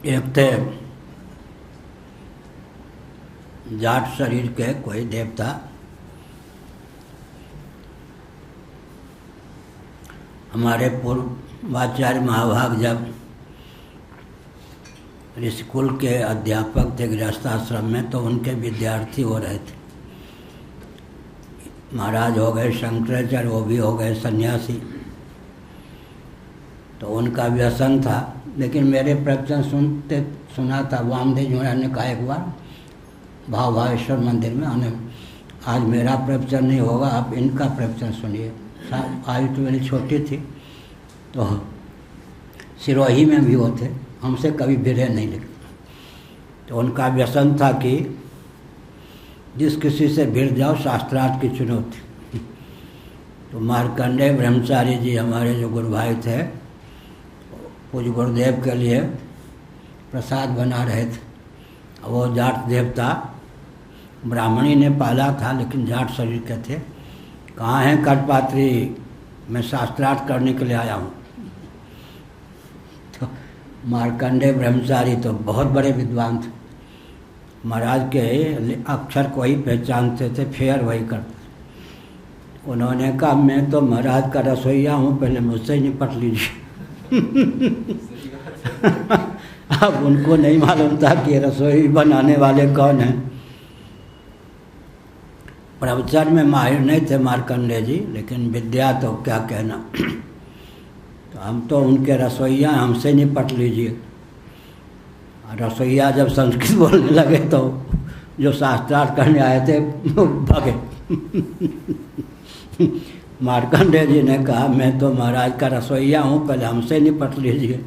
एक थे जाट शरीर के कोई देवता, हमारे पूर्वाचार्य महाभाग जब स्कूल के अध्यापक थे गृहस्थाश्रम में, तो उनके विद्यार्थी हो रहे थे। महाराज हो गए शंकराचार्य, वो भी हो गए सन्यासी। तो उनका व्यसन था, लेकिन मेरे प्रवचन सुना था वामदेव जी महाराज ने कहा एक बार भावेश्वर मंदिर में आने। आज मेरा प्रवचन नहीं होगा, आप इनका प्रवचन सुनिए। आयु तो मेरी छोटी थी, तो सिरोही में भी होते, हमसे कभी भिड़े नहीं लिखते। तो उनका व्यसन था कि जिस किसी से भिड़ जाओ शास्त्रार्थ की चुनौती। तो मार्कंडेय ब्रह्मचारी जी हमारे जो गुरु भाई थे, पूज्य गुरुदेव के लिए प्रसाद बना रहे थे। वो जाट देवता ब्राह्मणी ने पाला था, लेकिन जाट शरीर के थे। कहाँ हैं कटपात्री? मैं शास्त्रार्थ करने के लिए आया हूँ। तो मार्कंडेय ब्रह्मचारी तो बहुत बड़े विद्वान थे। महाराज के अक्षर को ही पहचानते थे, फेयर वही करते। उन्होंने कहा मैं तो महाराज का रसोइया हूँ, पहले मुझसे ही निपट लीजिए। अब उनको नहीं मालूम था कि रसोई बनाने वाले कौन हैं। प्रवचन में माहिर नहीं थे मार्कंडेय जी, लेकिन विद्या तो क्या कहना। तो हम तो उनके रसोइया, हमसे निपट लीजिए। रसोइया जब संस्कृत बोलने लगे तो जो शास्त्रार्थ करने आए थे वो भागे। मार्कंडेय जी ने कहा मैं तो महाराज का रसोइया हूँ, पहले हमसे निपट लीजिए।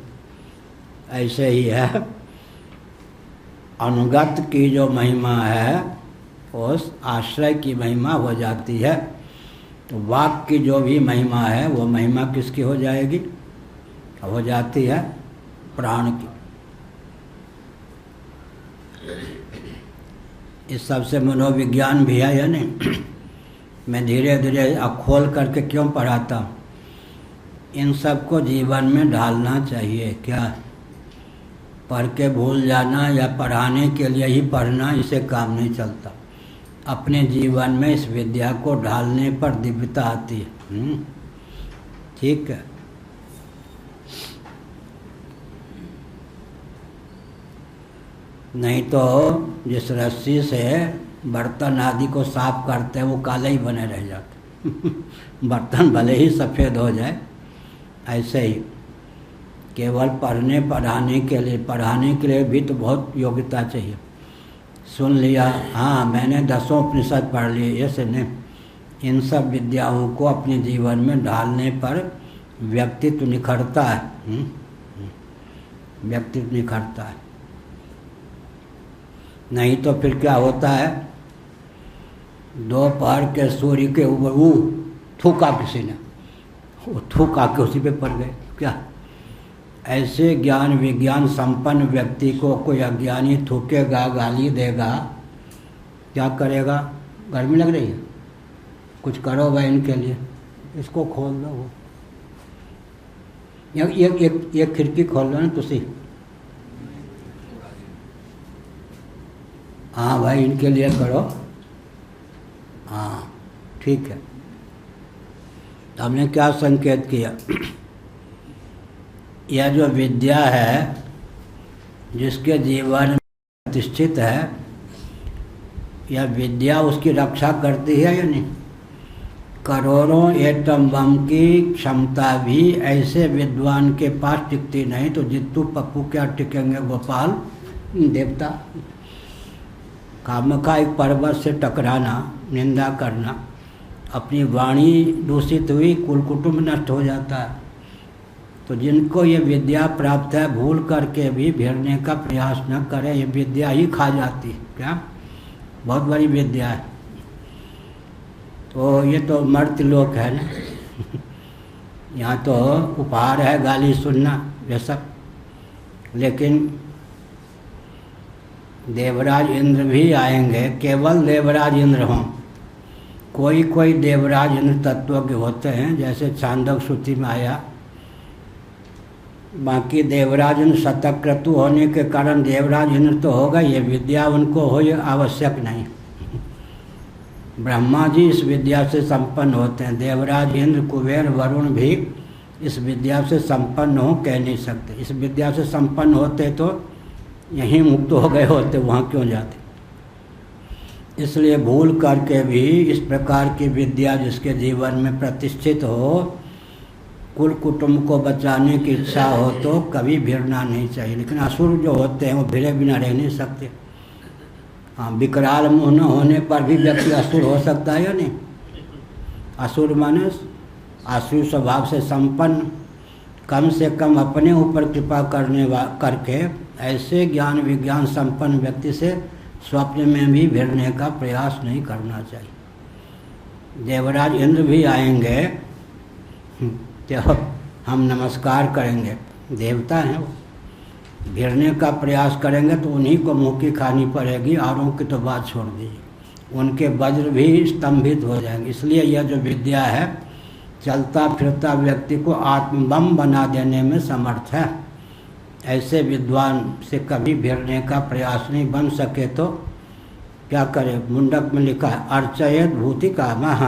ऐसे ही है, अनुगत की जो महिमा है उस आश्रय की महिमा हो जाती है। तो वाक की जो भी महिमा है वो महिमा किसकी हो जाएगी? हो जाती है प्राण की। इस सबसे मनोविज्ञान भी है या नहीं? मैं धीरे धीरे खोल करके क्यों पढ़ाता हूँ? इन सबको जीवन में ढालना चाहिए। क्या पढ़ के भूल जाना या पढ़ाने के लिए ही पढ़ना, इसे काम नहीं चलता। अपने जीवन में इस विद्या को ढालने पर दिव्यता आती है। ठीक है। नहीं तो जिस रस्सी से बर्तन आदि को साफ करते हैं वो काले ही बने रह जाते। बर्तन भले ही सफ़ेद हो जाए, ऐसे ही केवल पढ़ने पढ़ाने के लिए भी तो बहुत योग्यता चाहिए। सुन लिया, हाँ मैंने 10 उपनिषद पढ़ लिए, ऐसे नहीं। इन सब विद्याओं को अपने जीवन में ढालने पर व्यक्तित्व निखरता है। व्यक्तित्व निखरता है। नहीं तो फिर क्या होता है, दोपहर के सूर्य के ऊपर वो थूका किसी ने, वो थूका के उसी पे पड़ गए। क्या ऐसे ज्ञान विज्ञान संपन्न व्यक्ति को कोई अज्ञानी थूकेगा, गाली देगा, क्या करेगा? गर्मी लग रही है, कुछ करो भाई इनके लिए, इसको खोल दो। वो एक खिड़की खोल लो ना तुसी। हाँ भाई इनके लिए करो। हाँ ठीक है। हमने क्या संकेत किया? यह जो विद्या है जिसके जीवन में प्रतिष्ठित है, यह विद्या उसकी रक्षा करती है या नहीं? करोड़ों एटम बम की क्षमता भी ऐसे विद्वान के पास टिकती नहीं, तो जित्तू पप्पू क्या टिकेंगे? गोपाल देवता। खामखा एक पर्वत से टकराना, निंदा करना, अपनी वाणी दूषित हुई, कुल कुटुंब नष्ट हो जाता है। तो जिनको ये विद्या प्राप्त है, भूल करके भी भिड़ने का प्रयास न करें, ये विद्या ही खा जाती है। क्या बहुत बड़ी विद्या है। तो ये तो मर्त्यलोक है ना। यहाँ तो उपहार है गाली सुनना ये सब, लेकिन देवराज इंद्र भी आएंगे। केवल देवराज इंद्र हों, कोई देवराज इंद्र तत्वज्ञ होते हैं, जैसे छांदोग्य श्रुति में आया। बाकी देवराज इंद्र शतक्रतु होने के कारण देवराज इंद्र तो होगा, ये विद्या उनको हो ये आवश्यक नहीं। ब्रह्मा जी इस विद्या से संपन्न होते हैं। देवराज इंद्र कुबेर वरुण भी इस विद्या से संपन्न हो कह नहीं सकते। इस विद्या से संपन्न होते तो यहीं मुक्त हो गए होते, वहाँ क्यों जाते? इसलिए भूल करके भी इस प्रकार की विद्या जिसके जीवन में प्रतिष्ठित हो, कुल कुटुंब को बचाने की इच्छा हो तो कभी भिड़ना नहीं चाहिए। लेकिन असुर जो होते हैं वो भिड़े बिना रह नहीं सकते। हाँ, विकराल मुँह न होने पर भी व्यक्ति असुर हो सकता है या नहीं? असुर माने आसुर स्वभाव से संपन्न, कम से कम अपने ऊपर कृपा करके ऐसे ज्ञान विज्ञान संपन्न व्यक्ति से स्वप्न में भी भिड़ने का प्रयास नहीं करना चाहिए। देवराज इंद्र भी आएंगे तो हम नमस्कार करेंगे, देवता हैं वो। भिड़ने का प्रयास करेंगे तो उन्हीं को मुँह की खानी पड़ेगी, औरों की तो बात छोड़ दीजिए। उनके वज्र भी स्तंभित हो जाएंगे। इसलिए यह जो विद्या है चलता फिरता व्यक्ति को आत्मबम बना देने में समर्थ है। ऐसे विद्वान से कभी भिड़ने का प्रयास नहीं बन सके तो क्या करे। मुंडक में लिखा है अर्चयत भूति कामः,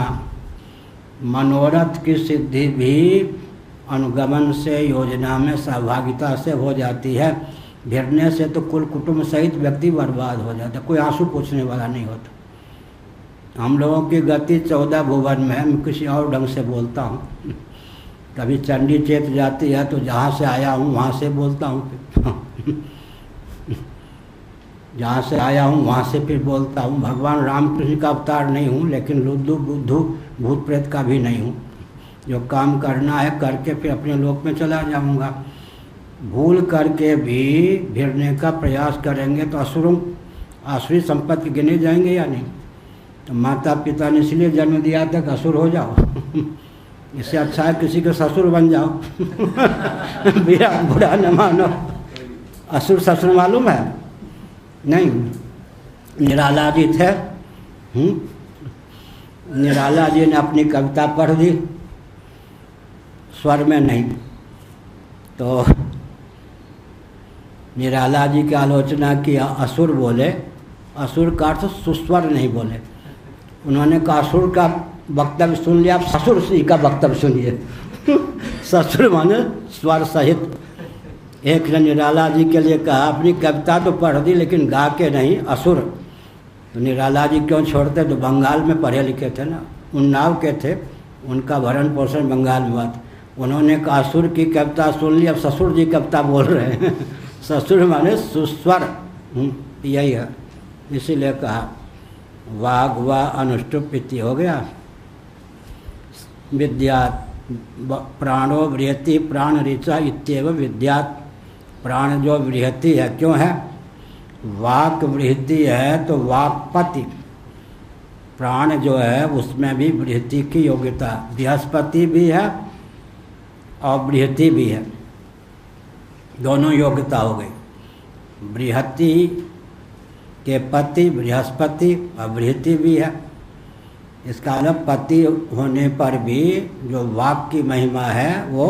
मनोरथ की सिद्धि भी अनुगमन से, योजना में सहभागिता से हो जाती है। भिड़ने से तो कुल कुटुंब सहित व्यक्ति बर्बाद हो जाता है, कोई आंसू पूछने वाला नहीं होता। हम लोगों की गति 14 भुवन में है। मैं किसी और ढंग से बोलता हूँ, कभी चंडी चेत जाती है तो जहाँ से आया हूँ वहाँ से बोलता हूँ जहाँ से आया हूँ वहाँ से फिर बोलता हूँ। भगवान रामकृष्ण का अवतार नहीं हूँ, लेकिन लुद्धु बुद्धू भूत प्रेत का भी नहीं हूँ। जो काम करना है करके फिर अपने लोक में चला जाऊँगा। भूल करके भी भिड़ने का प्रयास करेंगे तो आसुरी संपत्ति गिने जाएंगे या नहीं। तो माता पिता ने इसलिए जन्म दिया था कि असुर हो जाओ इससे अच्छा है किसी के ससुर बन जाओ बुरा न मानो। असुर ससुर मालूम है नहीं? निराला जी थे, निराला जी ने अपनी कविता पढ़ दी, स्वर में नहीं, तो निराला जी की आलोचना की, असुर बोले। असुर का अर्थ सुस्वर नहीं बोले। उन्होंने कहा असुर का वक्तव्य सुन लिया, आप ससुर जी का वक्तव्य सुनिए ससुर माने स्वर सहित। एक ने निराला जी के लिए कहा अपनी कविता तो पढ़ दी लेकिन गा के नहीं, असुर। तो निराला जी क्यों छोड़ते? तो बंगाल में पढ़े लिखे थे ना, उन्नाव के थे, उनका भरण पोषण बंगाल में हुआ था। उन्होंने कहा असुर की कविता सुन ली, अब ससुर जी कविता बोल रहे हैं ससुर माने सुस्वर, यही है। इसीलिए कहा वाग व अनुष्टुप इति हो गया। विद्यात प्राणो बृहति प्राण ऋचा इत्येव विद्यात। प्राण जो बृहति है, क्यों है? वाक बृहति है तो वाकपति, प्राण जो है उसमें भी बृहति की योग्यता, बृहस्पति भी है और बृहति भी है, दोनों योग्यता हो गई। बृहति के पति बृहस्पति और बृहति भी है। इसका अलग पति होने पर भी जो वाक की महिमा है वो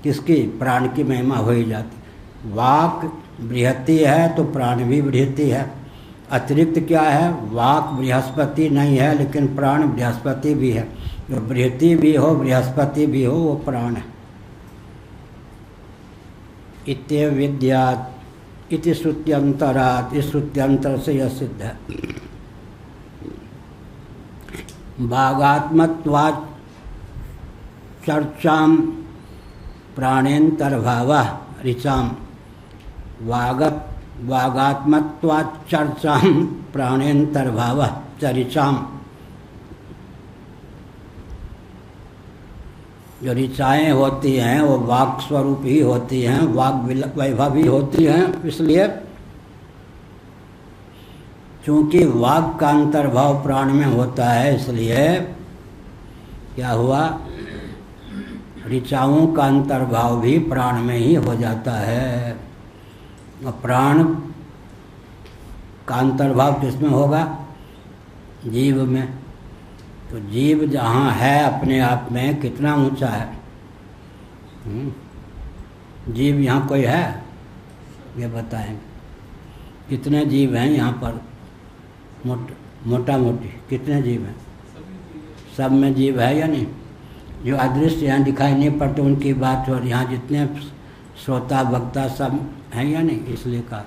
किसकी? प्राण की महिमा हो ही जाती। वाक बृहति है तो प्राण भी बृहति है। अतिरिक्त क्या है? वाक बृहस्पति नहीं है लेकिन प्राण बृहस्पति भी है। जो बृहति भी हो बृहस्पति भी हो वो प्राण है। इत्य विद्यात इति श्रुत्यंतरात, इस श्रुत्यंतर से यह सिद्ध है। भागात्मत्वात् चर्चाम प्राणेन्तर्भावः ऋचाम। वागात्मत्वात् चर्चाम प्राणेन्तर्भावः च ऋचाम। जो ऋचाएँ होती हैं वो वाक स्वरूप ही होती हैं, वाक वैभव ही होती हैं। इसलिए चूँकि वाक का अंतर्भाव प्राण में होता है, इसलिए क्या हुआ? ऋचाओं का अंतर्भाव भी प्राण में ही हो जाता है। और प्राण का अंतर्भाव किसमें होगा? जीव में। तो जीव जहाँ है अपने आप में कितना ऊंचा है? जीव यहाँ कोई है? ये बताएं कितने जीव हैं यहाँ पर? मोटा मोटी कितने जीव हैं? सब में जीव है या नहीं? जो अदृश्य यहाँ दिखाई नहीं पड़ते उनकी बात हो, यहाँ जितने श्रोता वक्ता सब हैं या नहीं? इसलिए कहा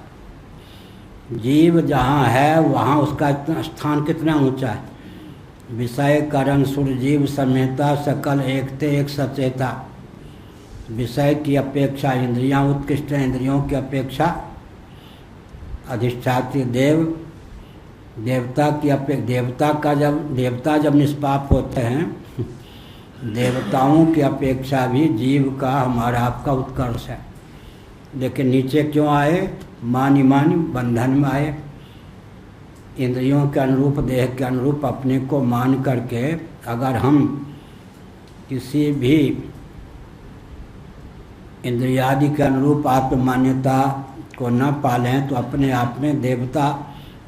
जीव जहाँ है वहाँ उसका स्थान कितना ऊंचा है। विषय करण सुरजीव समेता सकल एकते एक सचेता। विषय की अपेक्षा इंद्रियां उत्कृष्ट हैं, इंद्रियों की अपेक्षा अधिष्ठात्री देव, देवता की अपेक्षा देवता जब निष्पाप होते हैं देवताओं की अपेक्षा भी जीव का हमारा आपका उत्कर्ष है। लेकिन नीचे क्यों आए? मानी बंधन में आए। इंद्रियों के अनुरूप देह के अनुरूप अपने को मान करके अगर हम किसी भी इंद्रियादि के अनुरूप आत्ममान्यता को न पालें तो अपने आप में देवता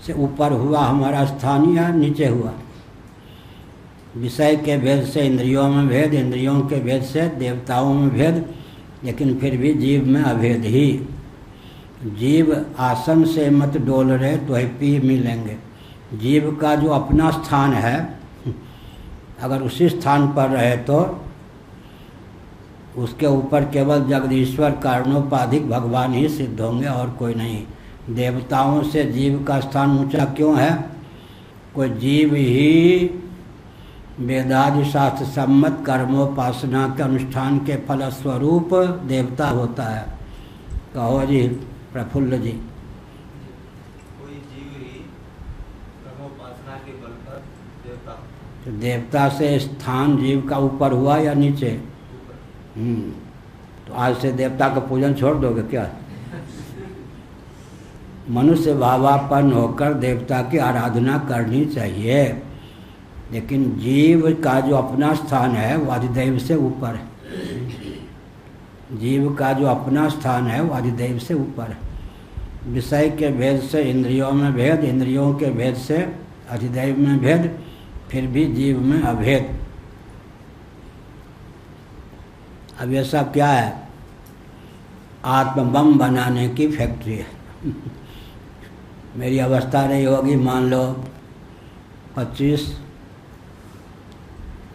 से ऊपर हुआ हमारा स्थान या नीचे हुआ। विषय के भेद से इंद्रियों में भेद, इंद्रियों के भेद से देवताओं में भेद, लेकिन फिर भी जीव में अभेद ही। जीव आसन से मत डोल रहे तो ही पी मिलेंगे। जीव का जो अपना स्थान है, अगर उसी स्थान पर रहे तो उसके ऊपर केवल जगदीश्वर कारणोपाधिक भगवान ही सिद्ध होंगे और कोई नहीं। देवताओं से जीव का स्थान ऊंचा क्यों है? कोई जीव ही वेदादि शास्त्र सम्मत कर्मोपासना के अनुष्ठान के फलस्वरूप देवता होता है। कहो जी प्रफुल्ल जी। कोई जीव ही कर्मोपासना के बल पर देवता। तो देवता से स्थान जीव का ऊपर हुआ या नीचे? तो आज से देवता का पूजन छोड़ दोगे क्या? मनुष्य भावापन्न होकर देवता की आराधना करनी चाहिए, लेकिन जीव का जो अपना स्थान है वो अधिदैव से ऊपर है। जीव का जो अपना स्थान है वो अधिदैव से ऊपर है। विषय के भेद से इंद्रियों में भेद, इंद्रियों के भेद से अधिदैव में भेद, फिर भी जीव में अभेद। अब ये सब क्या है? आत्मबम बनाने की फैक्ट्री है। मेरी अवस्था रही होगी मान लो 25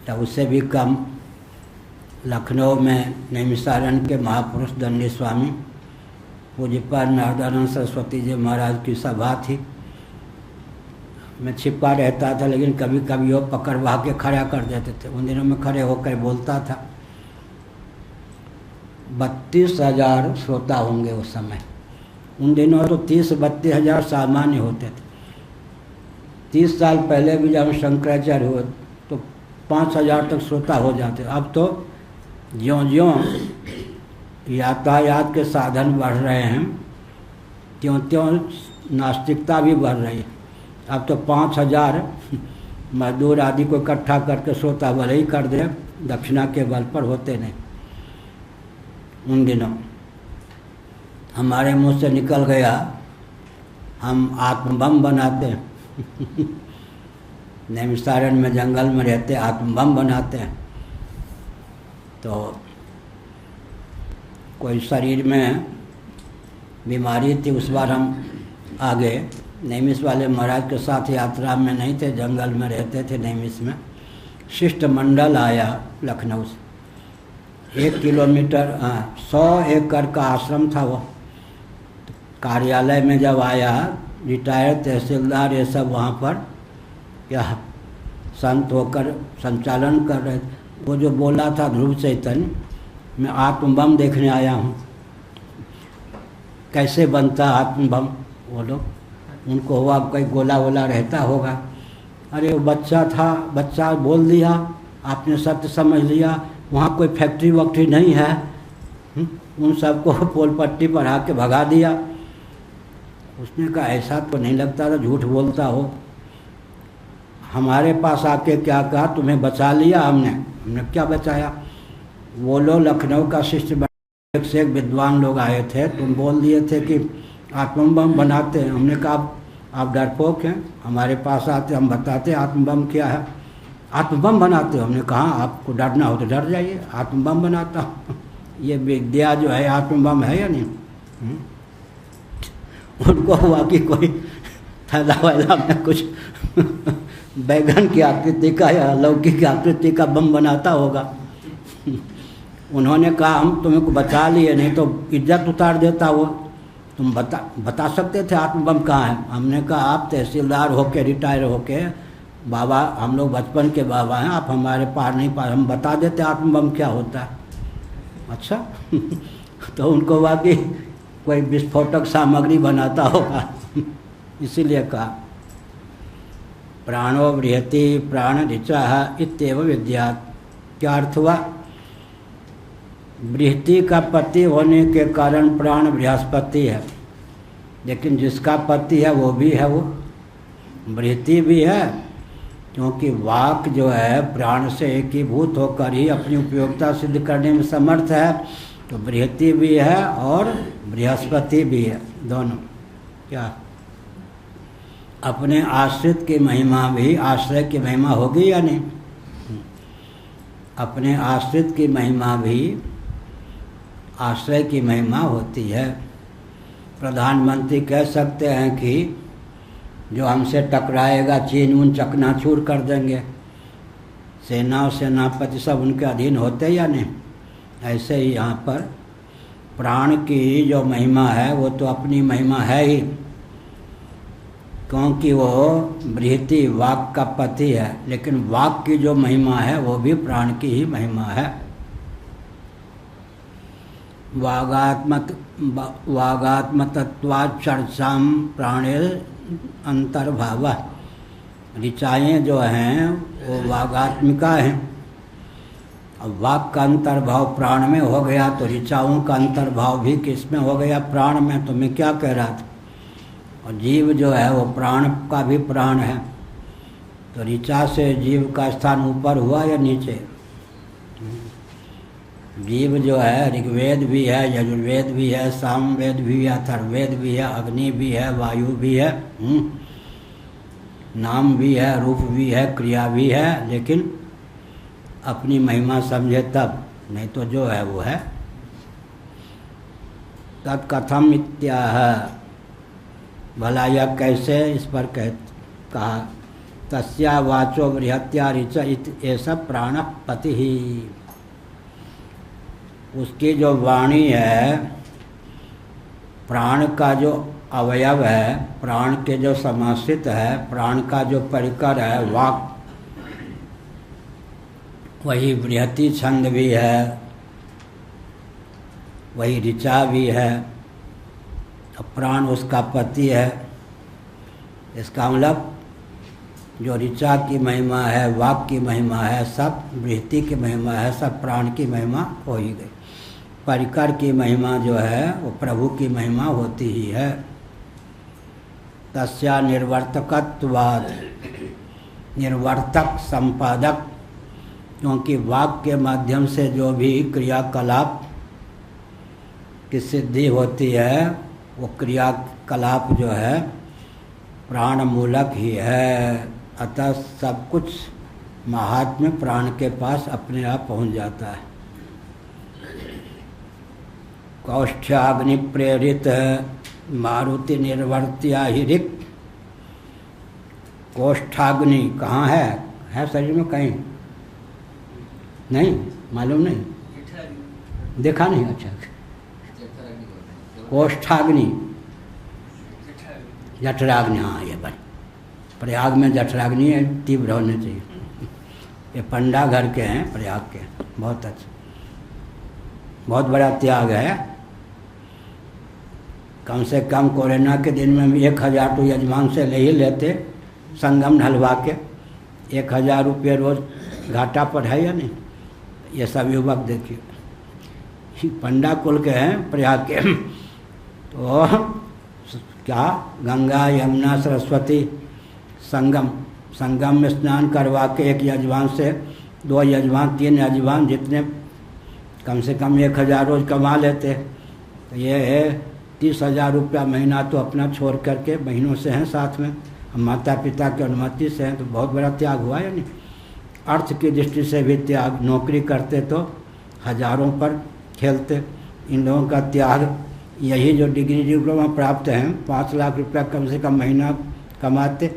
या उससे भी कम। लखनऊ में नैमिषारण्य के महापुरुष दंडी स्वामी पूज्यपाद नारदानंद सरस्वती जी महाराज की सभा थी। मैं छिपा रहता था, लेकिन कभी कभी वो पकड़वा के खड़ा कर देते थे। उन दिनों में खड़े होकर बोलता था। 32,000 श्रोता होंगे उस समय। उन दिनों तो 30-32 हज़ार सामान्य होते थे। 30 साल पहले भी जब शंकराचार्य हुए तो 5,000 तक श्रोता हो जाते। अब तो ज्यों-ज्यों यातायात के साधन बढ़ रहे हैं, त्यों-त्यों नास्तिकता भी बढ़ रही है। अब तो 5,000 मजदूर आदि को इकट्ठा करके श्रोता भले ही कर दे, दक्षिणा के बल पर होते नहीं। उन दिनों हमारे मुंह से निकल गया, हम आत्मबम बनाते हैं। नैमिषारण्य में जंगल में रहते आत्मबम बनाते हैं। तो कोई शरीर में बीमारी थी, उस बार हम आगे नैमिष वाले महाराज के साथ यात्रा में नहीं थे, जंगल में रहते थे नैमिष में। शिष्टमंडल आया लखनऊ से 1 किलोमीटर 100 एकड़ का आश्रम था वो। कार्यालय में जब आया, रिटायर्ड तहसीलदार ये सब वहाँ पर यह संत होकर संचालन कर रहे थे। वो जो बोला था ध्रुव चैतन्य, मैं आत्मबम देखने आया हूँ, कैसे बनता आत्मबम। वो लोग उनको हुआ कोई गोला वोला रहता होगा। अरे वो बच्चा था, बच्चा बोल दिया, आपने सत्य समझ लिया, वहाँ कोई फैक्ट्री वैक्ट्री नहीं है। उन सबको पोल पट्टी पर आके भगा दिया। उसने कहा ऐसा तो नहीं लगता था, झूठ बोलता हो। हमारे पास आके क्या कहा, तुम्हें बचा लिया हमने क्या बचाया? वो लोग लखनऊ का शिष्ट एक से एक विद्वान लोग आए थे, तुम बोल दिए थे कि आत्मबम बनाते हैं। हमने कहा आप डरपोक हैं, हमारे पास आते हम बताते आत्मबम क्या है। आत्मबम बनाते हो? हमने कहा आपको डरना हो तो डर जाइए, आत्मबम बनाता हूँ। ये विद्या जो है आत्मबम है या नहीं? उनको हुआ कि कोई थैला वैला में कुछ बैगन की आकृति का या लौकी की आकृति का बम बनाता होगा। उन्होंने कहा हम तुम्हें को बचा लिए, नहीं तो इज्जत उतार देता वो। तुम बता सकते थे आत्मबम कहाँ है। हमने कहा आप तहसीलदार होके रिटायर होके बाबा, हम लोग बचपन के बाबा हैं, आप हमारे पार नहीं पार, हम बता देते आत्मबम क्या होता है। अच्छा तो उनको वाकई कोई विस्फोटक सामग्री बनाता होगा, इसीलिए कहा प्राणो बृहति प्राण ऋचा इत्येव विद्या। क्या अर्थ हुआ? बृहति का पति होने के कारण प्राण बृहस्पति है, लेकिन जिसका पति है वो भी है, वो बृहति भी है, क्योंकि वाक जो है प्राण से एकीभूत होकर ही अपनी उपयोगिता सिद्ध करने में समर्थ है। तो बृहति भी है और बृहस्पति भी है, दोनों। क्या अपने आश्रित की महिमा भी आश्रय की महिमा होगी या नहीं? अपने आश्रित की महिमा भी आश्रय की महिमा होती है। प्रधानमंत्री कह सकते हैं कि जो हमसे टकराएगा चीन उन चकनाचूर कर देंगे। सेना और सेनापति सब उनके अधीन होते या नहीं। ऐसे ही यहाँ पर प्राण की जो महिमा है वो तो अपनी महिमा है ही, क्योंकि वो बृहति वाक का पति है। लेकिन वाक की जो महिमा है वो भी प्राण की ही महिमा है। वागात्मतत्वात् चर्चाम प्राणे अंतर्भाव। ऋचाएँ जो हैं वो वागात्मिका हैं। अब वाक का अंतर्भाव प्राण में हो गया तो ऋचाओं का अंतर्भाव भी किस में हो गया? प्राण में। तो मैं क्या कह रहा था? और जीव जो है वो प्राण का भी प्राण है। तो ऋचा से जीव का स्थान ऊपर हुआ या नीचे? जीव जो है ऋग्वेद भी है, यजुर्वेद भी है, सामवेद भी है, अथर्ववेद भी है, अग्नि भी है, वायु भी है, नाम भी है, रूप भी है, क्रिया भी है। लेकिन अपनी महिमा समझे तब, नहीं तो जो है वो है। तत्कथम इत्याह। भला यह कैसे? इस पर कहा तस्या वाचो बृहत्या ऋच ऐसा प्राण पति ही। उसकी जो वाणी है, प्राण का जो अवयव है, प्राण के जो समाश्रित है, प्राण का जो परिकर है वाक, वही बृहति छंद भी है, वही ऋचा भी है। प्राण उसका पति है। इसका मतलब जो ऋचा की महिमा है, वाक की महिमा है, सब बृहति की महिमा है, सब प्राण की महिमा हो ही गई। परिकर की महिमा जो है वो प्रभु की महिमा होती ही है। तस्या निर्वर्तकत्वात्, निर्वर्तक संपादक, क्योंकि वाक के माध्यम से जो भी क्रियाकलाप की सिद्धि होती है वो क्रियाकलाप जो है प्राण मूलक ही है। अतः सब कुछ महात्म्य प्राण के पास अपने आप पहुंच जाता है। कौष्ठ्याग्नि प्रेरित मारुति निर्वर्त्या ही ऋक्। कोष्ठाग्नि कहाँ है शरीर में? कहीं नहीं, मालूम नहीं, देखा नहीं। अच्छा, कोष्ठाग्नि, जठराग्नि, हाँ ये बन प्रयाग में जठराग्नि तीव्र होने चाहिए। ये पंडा घर के हैं, प्रयाग के, बहुत अच्छा, बहुत बड़ा त्याग है। कम से कम कोरोना के दिन में 1000 तो यजमान से ले ही लेते, संगम ढलवा के। 1000 रुपये रोज घाटा पर है या नहीं? ये सब युवक देखिए, पंडा कुल के हैं प्रयाग के। तो क्या गंगा यमुना सरस्वती संगम में स्नान करवा के एक यजमान से 2 यजमान 3 यजमान जितने कम से कम 1000 रोज कमा लेते। तो ये है 30,000 रुपया महीना तो अपना छोड़ करके महीनों से हैं साथ में, हम माता पिता की अनुमति से हैं। तो बहुत बड़ा त्याग हुआ या नहीं? अर्थ की दृष्टि से भी त्याग। नौकरी करते तो हजारों पर खेलते। इन लोगों का त्याग, यही जो डिग्री डिप्लोमा प्राप्त हैं, 5 लाख रुपया कम से कम महीना कमाते,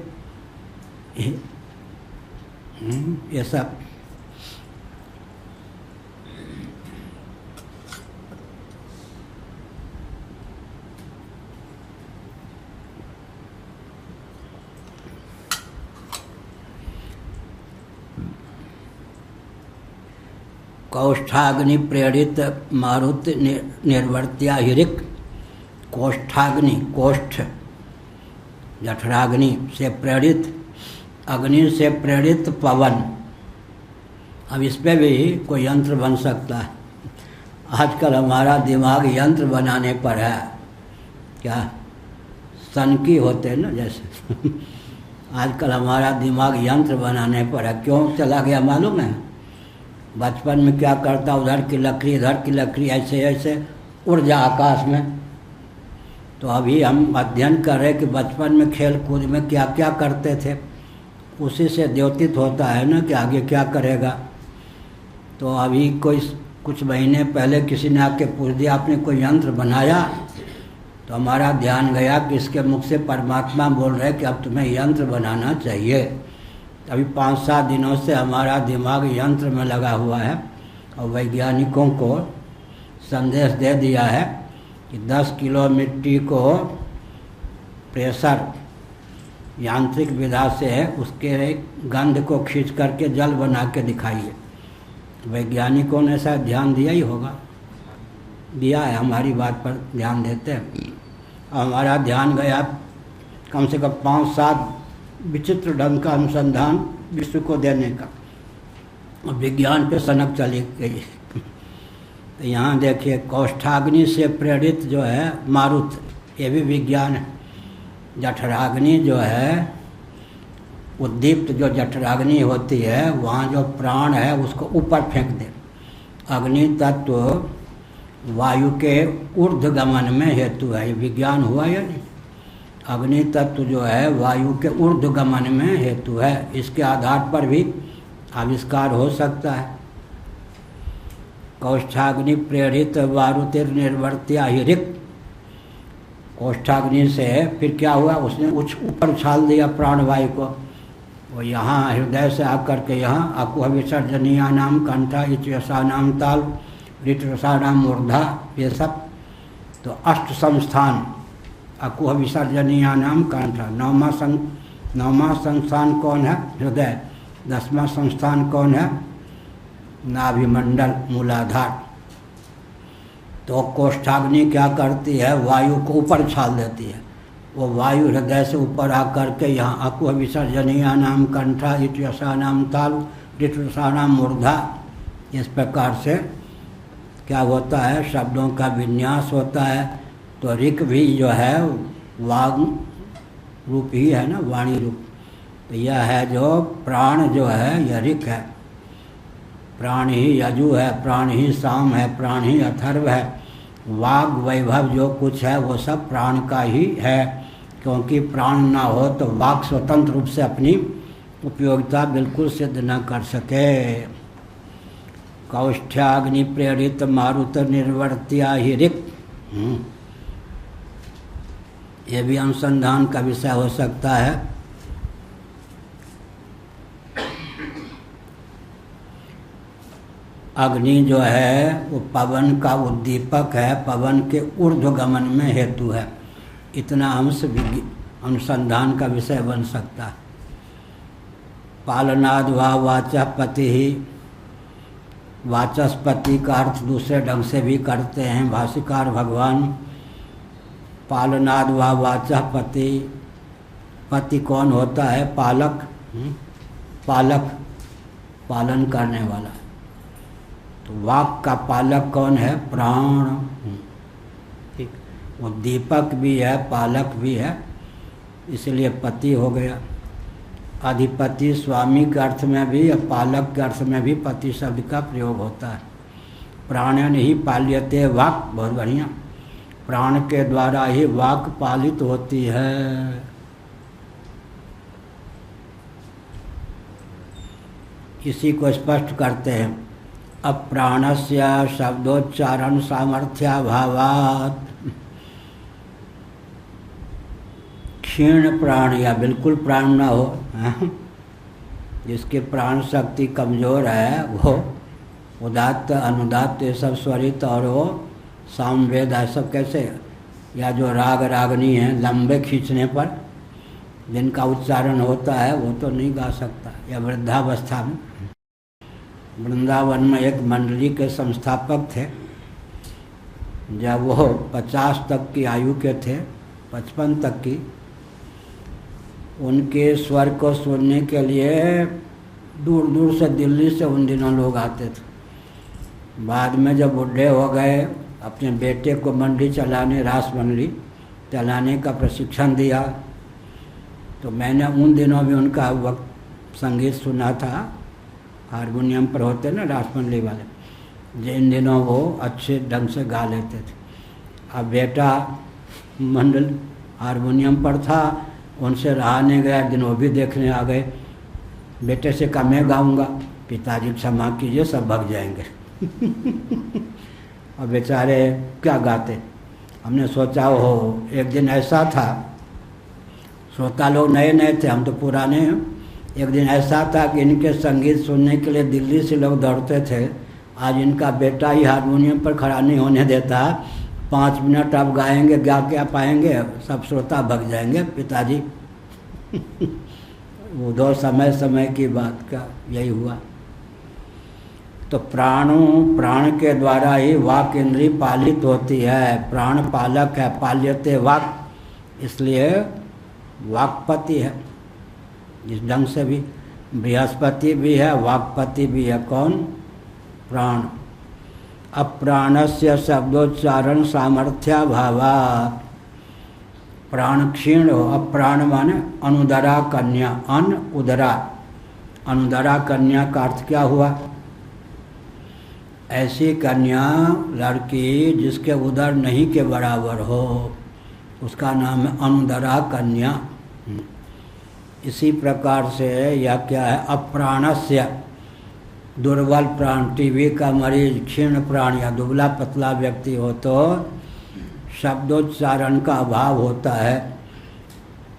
ये सब। कौष्ठाग्नि प्रेरित मारुति निर्वर्त्या ही ऋक्। कोष्ठाग्नि, कोष्ठ जठराग्नि से प्रेरित, अग्नि से प्रेरित पवन। अब इस पे भी कोई यंत्र बन सकता है। आजकल हमारा दिमाग यंत्र बनाने पर है। क्या सनकी होते हैं ना जैसे आजकल हमारा दिमाग यंत्र बनाने पर है। क्यों चला गया मालूम है? बचपन में क्या करता, उधर की लकड़ी इधर की लकड़ी, ऐसे ऐसे उड़ जा आकाश में। तो अभी हम अध्ययन कर रहे कि बचपन में खेल कूद में क्या क्या करते थे, उसी से द्योतित होता है ना कि आगे क्या करेगा। तो अभी कोई कुछ महीने पहले किसी ने आके पूछ दिया आपने कोई यंत्र बनाया, तो हमारा ध्यान गया कि इसके मुख से परमात्मा बोल रहे कि अब तुम्हें यंत्र बनाना चाहिए। अभी 5-7 दिनों से हमारा दिमाग यंत्र में लगा हुआ है और वैज्ञानिकों को संदेश दे दिया है कि 10 किलो मिट्टी को प्रेशर यांत्रिक विधा से उसके गंध को खींच करके जल बना के दिखाइए। वैज्ञानिकों ने शायद ध्यान दिया ही होगा, दिया है, हमारी बात पर ध्यान देते हैं। हमारा ध्यान गया कम से कम 5-7 विचित्र ढंग का अनुसंधान विश्व को देने का, और विज्ञान पे सनक चली गई। तो यहाँ देखिए कौष्ठाग्नि से प्रेरित जो है मारुत, ये भी विज्ञान है। जठराग्नि जो है, उद्दीप्त जो जठराग्नि होती है, वहाँ जो प्राण है उसको ऊपर फेंक दे। अग्नि तत्व वायु के ऊर्ध्वगमन में हेतु है, ये विज्ञान हुआ या नहीं। अग्नि तत्व जो है वायु के ऊर्ध्वगमन में हेतु है, इसके आधार पर भी आविष्कार हो सकता है। कौष्ठाग्नि प्रेरित वारुतिर्निर्वर्त्या हिरिक, कौष्ठाग्नि से फिर क्या हुआ, उसने ऊपर उछाल दिया प्राणवायु को, वो यहाँ हृदय से आकर के यहाँ अकुह विसर्जनीया नाम कंठा इचसा नाम ताल ऋतरसा नाम मूर्धा, ये सब तो अष्ट संस्थान अकुह विसर्जनीया नाम कंठा। 9वां संस्थान कौन है, हृदय। 10वां संस्थान कौन है, नाभिमंडल मूलाधार। तो कोष्ठाग्नि क्या करती है, वायु को ऊपर छाल देती है। वो वायु हृदय से ऊपर आकर के यहाँ अकुह विसर्जनीया नाम कंठा इटयसा नाम ताल ऋतरसा नाम मूर्धा, इस प्रकार से क्या होता है, शब्दों का विन्यास होता है। तो ऋक भी जो है वाग रूप ही है ना, वाणी रूप। तो यह है जो प्राण जो है यह ऋक है, प्राण ही यजु है, प्राण ही साम है, प्राण ही अथर्व है। वाग वैभव जो कुछ है वो सब प्राण का ही है, क्योंकि प्राण ना हो तो वाग स्वतंत्र रूप से अपनी उपयोगिता बिल्कुल सिद्ध न कर सके। कौष्ठ्याग्नि प्रेरित मारुत निर्वर्त्या ही ऋक्, ये भी अनुसंधान का विषय हो सकता है। अग्नि जो है वो पवन का उद्दीपक है, पवन के ऊर्ध्वगमन में हेतु है। इतना अंश अनुसंधान का विषय बन सकता है। पालनाद वा वाचस्पति ही, वाचस्पति का अर्थ दूसरे ढंग से भी करते हैं भाष्यकार भगवान। पालनाद वा वाचस्पति, पति कौन होता है, पालक, पालक पालन करने वाला। तो वाक का पालक कौन है, प्राण। ठीक, वो दीपक भी है, पालक भी है, इसलिए पति हो गया। अधिपति स्वामी के अर्थ में भी या पालक के अर्थ में भी पति शब्द का प्रयोग होता है। प्राणन ही पाल्यते वाक, बहुत बढ़िया। प्राण के द्वारा ही वाक पालित होती है। इसी को स्पष्ट करते हैं, अप्राणस्य शब्दोच्चारण सामर्थ्याभावात्। क्षीण प्राण या बिल्कुल प्राण न हो, जिसकी प्राण शक्ति कमज़ोर है, वो उदात्त अनुदात्त ये सब स्वरित और वो सामवेद है सब कैसे, या जो राग रागनी है लंबे खींचने पर जिनका उच्चारण होता है वो तो नहीं गा सकता। या वृद्धावस्था में, वृंदावन में एक मंडली के संस्थापक थे, जब वो 50 तक की आयु के थे, 55 तक की, उनके स्वर को सुनने के लिए दूर दूर से दिल्ली से उन दिनों लोग आते थे। बाद में जब बूढ़े हो गए, अपने बेटे को मंडली चलाने, रास मंडली चलाने का प्रशिक्षण दिया। तो मैंने उन दिनों भी उनका वक्त संगीत सुना था, हारमोनियम पर होते ना रास मंडली वाले, जिन दिनों वो अच्छे ढंग से गा लेते थे। अब बेटा मंडल हारमोनियम पर था, उनसे रहा नहीं गया, दिन वो भी देखने आ गए। बेटे से कहा मैं गाऊंगा, पिताजी क्षमा कीजिए सब भग जाएंगे। और बेचारे क्या गाते। हमने सोचा हो एक दिन ऐसा था, श्रोता लोग नए नए थे, हम तो पुराने हैं। एक दिन ऐसा था कि इनके संगीत सुनने के लिए दिल्ली से लोग दौड़ते थे। आज इनका बेटा ही हारमोनियम पर खड़ा नहीं होने देता। 5 मिनट आप गाएंगे, गा क्या पाएंगे, सब श्रोता भग जाएंगे पिताजी। वो दो समय समय की बात का यही हुआ। तो प्राण के द्वारा ही वाक इंद्री पालित होती है। प्राण पालक है, पाल्यते वाक, इसलिए वाक्पति है। इस ढंग से भी बृहस्पति भी है, वाक्पति भी है। कौन? प्राण। अप्राणस्य शब्दोच्चारण सामर्थ्याभावात्। प्राण क्षीण हो। अप्राण माने अनुदरा कन्या, अन उदरा। अनुदरा कन्या का अर्थ क्या हुआ? ऐसी कन्या, लड़की जिसके उदर नहीं के बराबर हो, उसका नाम है अनुदरा कन्या। इसी प्रकार से यह क्या है? अप्राणस्य, दुर्बल प्राण, टीबी का मरीज, क्षीण प्राण या दुबला पतला व्यक्ति हो तो शब्दोच्चारण का अभाव होता है।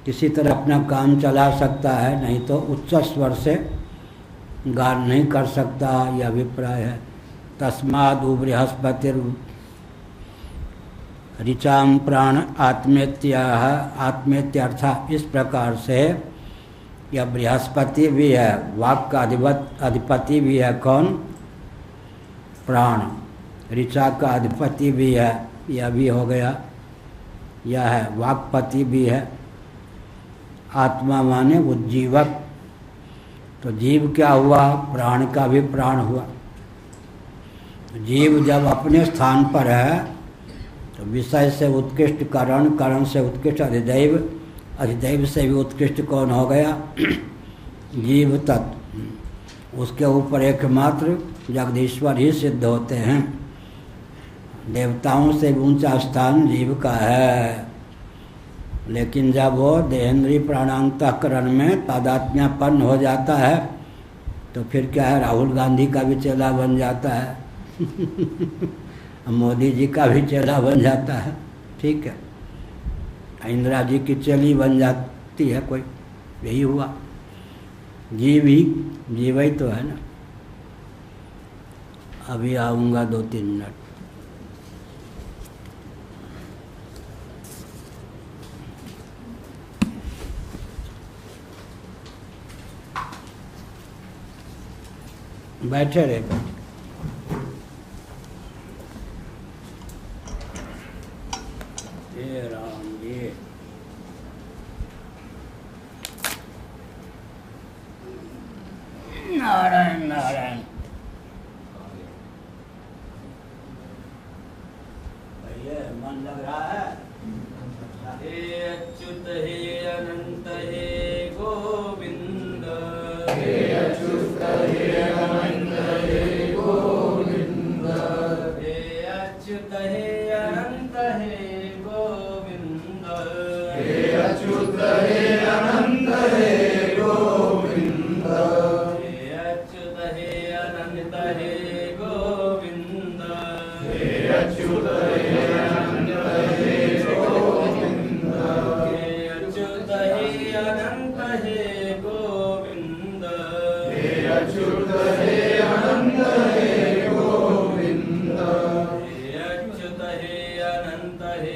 किसी तरह अपना काम चला सकता है, नहीं तो उच्च स्वर से गान नहीं कर सकता, यह अभिप्राय है। तस्माद् बृहस्पतिर ऋचाम प्राण आत्मेत्याह। आत्मेत्यर्थ इस प्रकार से यह बृहस्पति भी है, वाक का अधिपति भी है। कौन? प्राण। ऋचा का अधिपति भी है, यह भी हो गया। यह है वाक्पति भी है। आत्मा माने उज्जीवक। तो जीव क्या हुआ? प्राण का भी प्राण हुआ। जीव जब अपने स्थान पर है तो विषय से उत्कृष्ट करण, करण से उत्कृष्ट अधिदैव, अधिदैव से भी उत्कृष्ट कौन हो गया? जीव तत्व। उसके ऊपर एकमात्र जगदीश्वर ही सिद्ध होते हैं। देवताओं से ऊंचा स्थान जीव का है। लेकिन जब वो देहेंद्रीय प्राणांतःकरण में तादात्म्यपन्न हो जाता है तो फिर क्या है? राहुल गांधी का भी चेला बन जाता है। मोदी जी का भी चेला बन जाता है। ठीक है, इंदिरा जी की चेली बन जाती है कोई। यही हुआ। जीव ही तो है ना। अभी आऊँगा 2-3 मिनट। बैठे रहे। हे राम जी। नारायण नारायण। भैया मन लग रहा है? हे अच्युत हे अनंत हे गोविंद। हे अच्युत हे अनंत हे गोविंद। हे अच्युत हे अनंत हे गोविंद। हे अच्युत हे अनंत हे गोविंद। हे अच्युत हे अनंत हे गोविंद। हे अच्युत हे अनंत हे गोविंद। हे अच्युत हे अनंत हे गोविंद। हे अच्युत हे अनंत हे गोविंद। हे अच्युत हे अनंत हे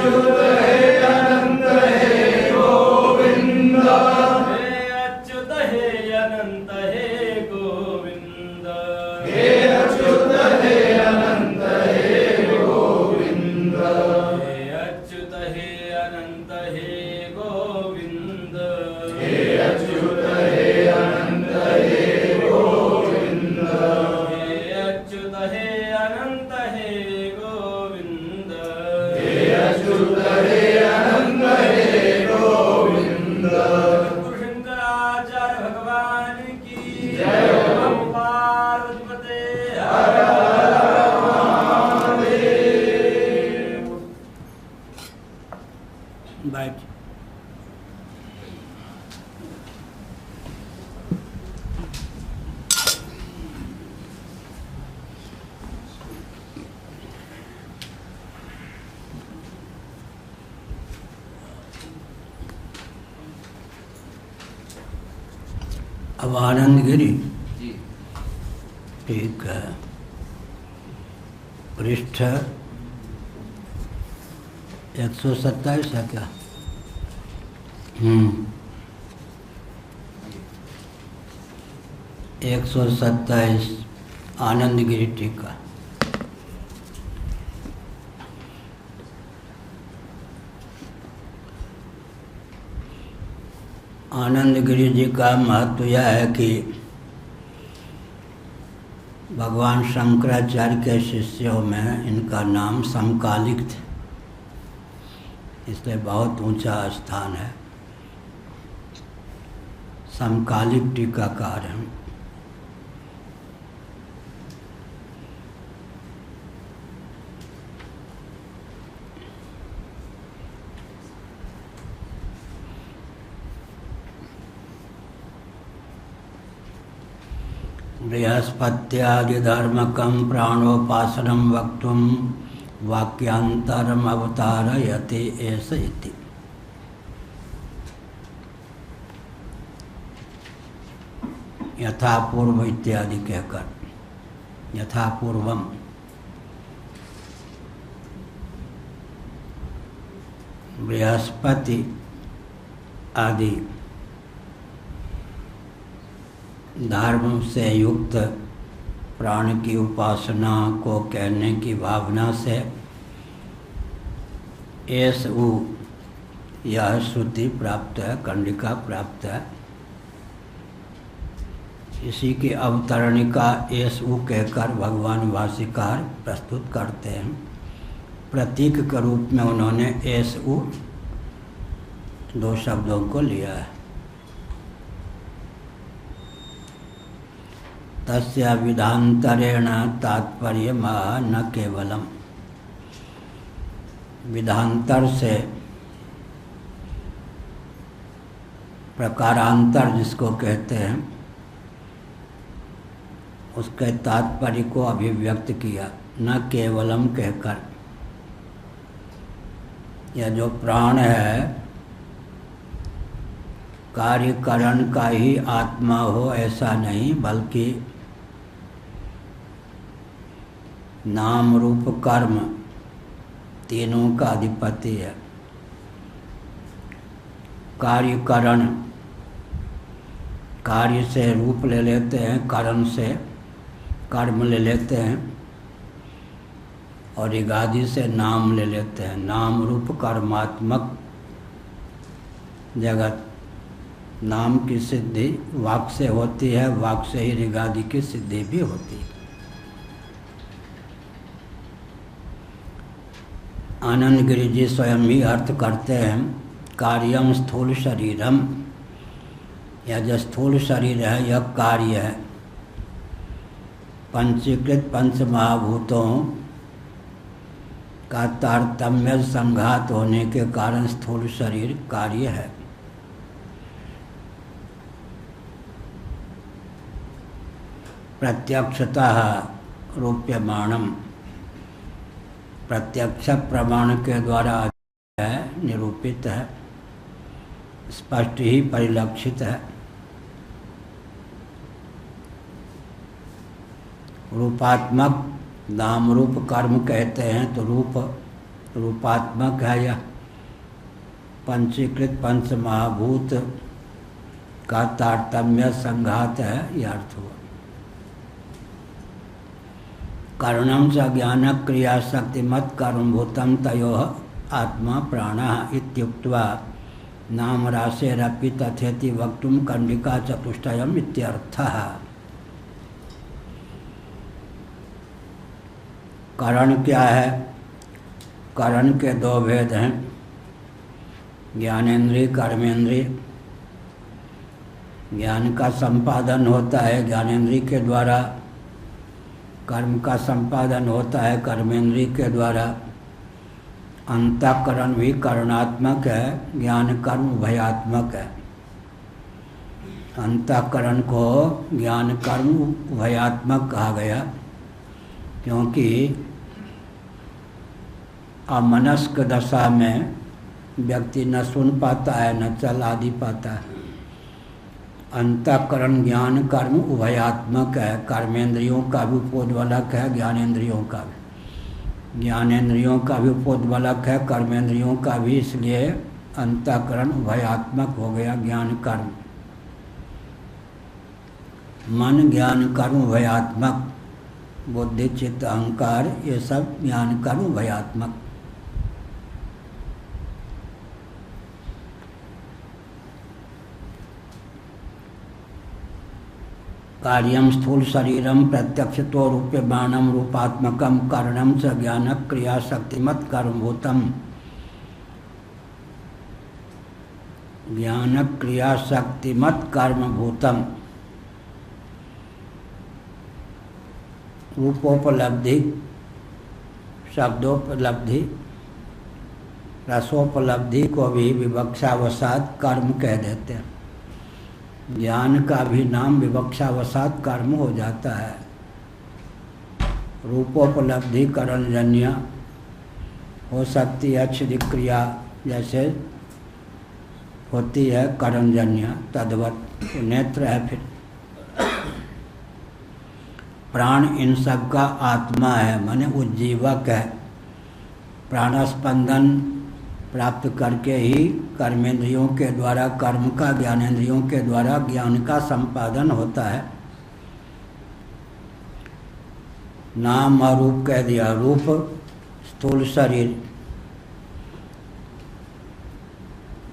अच्युत हे अनंत हे गोविंद हे अच्युत हे अनंत हे गोविंद हे अच्युत हे अनंत हे गोविंद हे अच्युत हे अनंत हे गोविंद हे अच्युत हे अनंत हे गोविंद हे अच्युत हे अनंत हे गोविंद हे अच्युत हे अनंत हे गोविंद। शंकराचार्य भगवान की जय। पार्वतीपते हर हर महादेव। बैठ। अब आनंद गिरी जी। ठीक है। पृष्ठ 127 है क्या? 127 आनंद गिरी टीका। आनंद गिरी जी का महत्व यह है कि भगवान शंकराचार्य के शिष्यों में इनका नाम समकालिक थे, इसलिए बहुत ऊंचा स्थान है। समकालिक टीकाकार हैं। बृहस्पत्यादिधर्मकं प्राणोपासनं वक्तुं वाक्यांतरम् अवतारयति एष इति। यथा पूर्व इत्यादि कहकर, यथा पूर्वम बृहस्पति आदि धर्म से युक्त प्राण की उपासना को कहने की भावना से एषु यह श्रुति प्राप्त है, कंडिका प्राप्त है। इसी की अवतरणिका एषु कहकर भगवान भाष्यकार प्रस्तुत करते हैं। प्रतीक के रूप में उन्होंने एषु दो शब्दों को लिया है। तस्य विधांतरेण तात्पर्य न केवलम, विधांतर से प्रकारांतर जिसको कहते हैं उसके तात्पर्य को अभिव्यक्त किया, न केवलम कहकर। यह जो प्राण है कार्यकरण का ही आत्मा हो ऐसा नहीं, बल्कि नाम रूप कर्म तीनों का अधिपति है। कार्यकरण, कार्य से रूप ले लेते हैं, करण से कर्म ले लेते हैं, और ऋगादि से नाम ले लेते हैं। नाम रूप कर्मात्मक जगत। नाम की सिद्धि वाक से होती है, वाक से ही ऋगादि की सिद्धि भी होती है। आनंद गिरि जी स्वयं ही अर्थ करते हैं, कार्यम स्थूल शरीरम, यह जो स्थूल शरीर है यह कार्य है। पंचीकृत पंच महाभूतों का तारतम्य संघात होने के कारण स्थूल शरीर कार्य है। प्रत्यक्षतः रूप्यमाणम, प्रत्यक्ष प्रमाण के द्वारा है, निरूपित है, स्पष्ट ही परिलक्षित है। रूपात्मक नाम रूप कर्म कहते हैं तो रूप रूपात्मक है, यह पंचीकृत पंच महाभूत का तारतम्य संघात है, यह अर्थ हुआ। कारणम च ज्ञान क्रिया शक्तिमत् कर्मभूतम तयोः आत्मा प्राणः इत्युक्त्वा नाम राशेरपि तथेति वक्तुं कंडिका चतुष्टयम् इत्यर्थः। कारण क्या है? कारण के दो भेद हैं, ज्ञानेन्द्रिय कर्मेंद्रिय। ज्ञान का संपादन होता है ज्ञानेन्द्रिय के द्वारा, कर्म का संपादन होता है कर्मेंद्रिय के द्वारा। अंतःकरण भी करणात्मक है, ज्ञान कर्म उभयात्मक है। अंतःकरण को ज्ञान कर्म उभयात्मक कहा गया क्योंकि अमनस्क दशा में व्यक्ति न सुन पाता है न चल आदि पाता है। अंतःकरण ज्ञान कर्म उभयात्मक है, कर्मेंद्रियों का भी उपोद्बलक है, ज्ञानेंद्रियों का भी। ज्ञानेंद्रियों का भी उपोद्बलक है, कर्मेंद्रियों का भी, इसलिए अंतःकरण उभयात्मक हो गया ज्ञान कर्म। मन ज्ञान कर्म उभयात्मक, बुद्धि चित्त अहंकार ये सब ज्ञान कर्म उभयात्मक। कार्यम स्थूल शरीरम प्रत्यक्षतो रूप्यमाणम रूपात्मकम कारणम च ज्ञान क्रिया शक्तिमत् कर्मभूतम। ज्ञान क्रिया शक्तिमत् कर्मभूतम। रूपोपलब्धि, शब्दोपलब्धि, रसोपलब्धि को भी विवक्षावसात कर्म कह देते हैं। ज्ञान का भी नाम विवक्षावसात कर्म हो जाता है। रूपोपलब्धि करणजन्य हो सकती है, अच्छी क्रिया जैसे होती है करणजन्य, तद्वत नेत्र है। फिर प्राण इन सब का आत्मा है, माने उज्जीवक है। प्राणस्पंदन प्राप्त करके ही कर्मेंद्रियों के द्वारा कर्म का, ज्ञानेंद्रियों के द्वारा ज्ञान का संपादन होता है। नाम और रूप कह दिया। रूप स्थूल शरीर,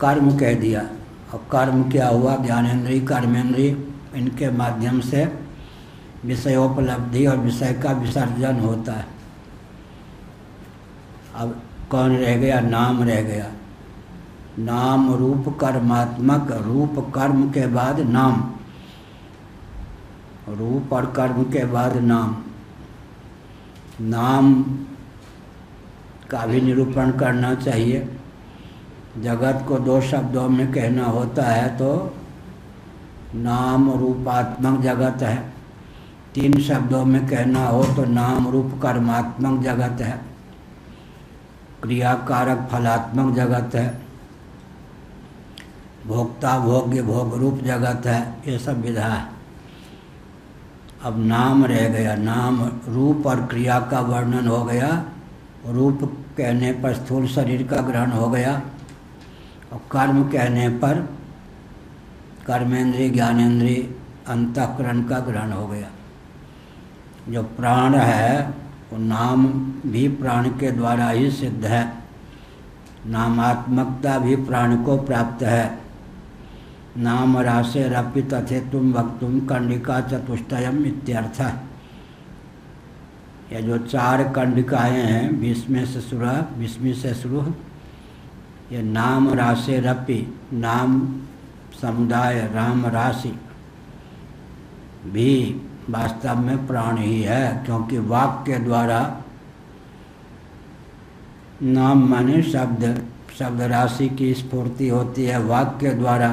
कर्म कह दिया। और कर्म क्या हुआ? ज्ञानेंद्रिय कर्मेंद्रिय, इनके माध्यम से विषयोपलब्धि और विषय का विसर्जन होता है। अब कौन रह गया? नाम रह गया। नाम रूप कर्मात्मक, रूप कर्म के बाद नाम, रूप और कर्म के बाद नाम। नाम का भी निरूपण करना चाहिए। जगत को दो शब्दों में कहना होता है तो नाम रूपात्मक जगत है। तीन शब्दों में कहना हो तो नाम रूप कर्मात्मक जगत है, क्रियाकारक फलात्मक जगत है, भोक्ता भोग्य भोग रूप जगत है। ये सब विधा है। अब नाम रह गया। नाम रूप और क्रिया का वर्णन हो गया। रूप कहने पर स्थूल शरीर का ग्रहण हो गया और कर्म कहने पर कर्मेंद्रिय ज्ञानेंद्रिय अंतःकरण का ग्रहण हो गया। जो प्राण है वो नाम भी प्राण के द्वारा ही सिद्ध है। नामात्मकता भी प्राण को प्राप्त है। नाम राशेरपि तथेतुम वक्तुम कंडिका चतुष्टयम इत्यर्थ। ये जो चार कंडिकाएँ हैं 20वीं से शुरू, ये नाम राशेरपि, नाम समुदाय राम राशि भी वास्तव में प्राण ही है, क्योंकि वाक् के द्वारा, नाम माने शब्द, शब्द राशि की स्फूर्ति होती है वाक् के द्वारा,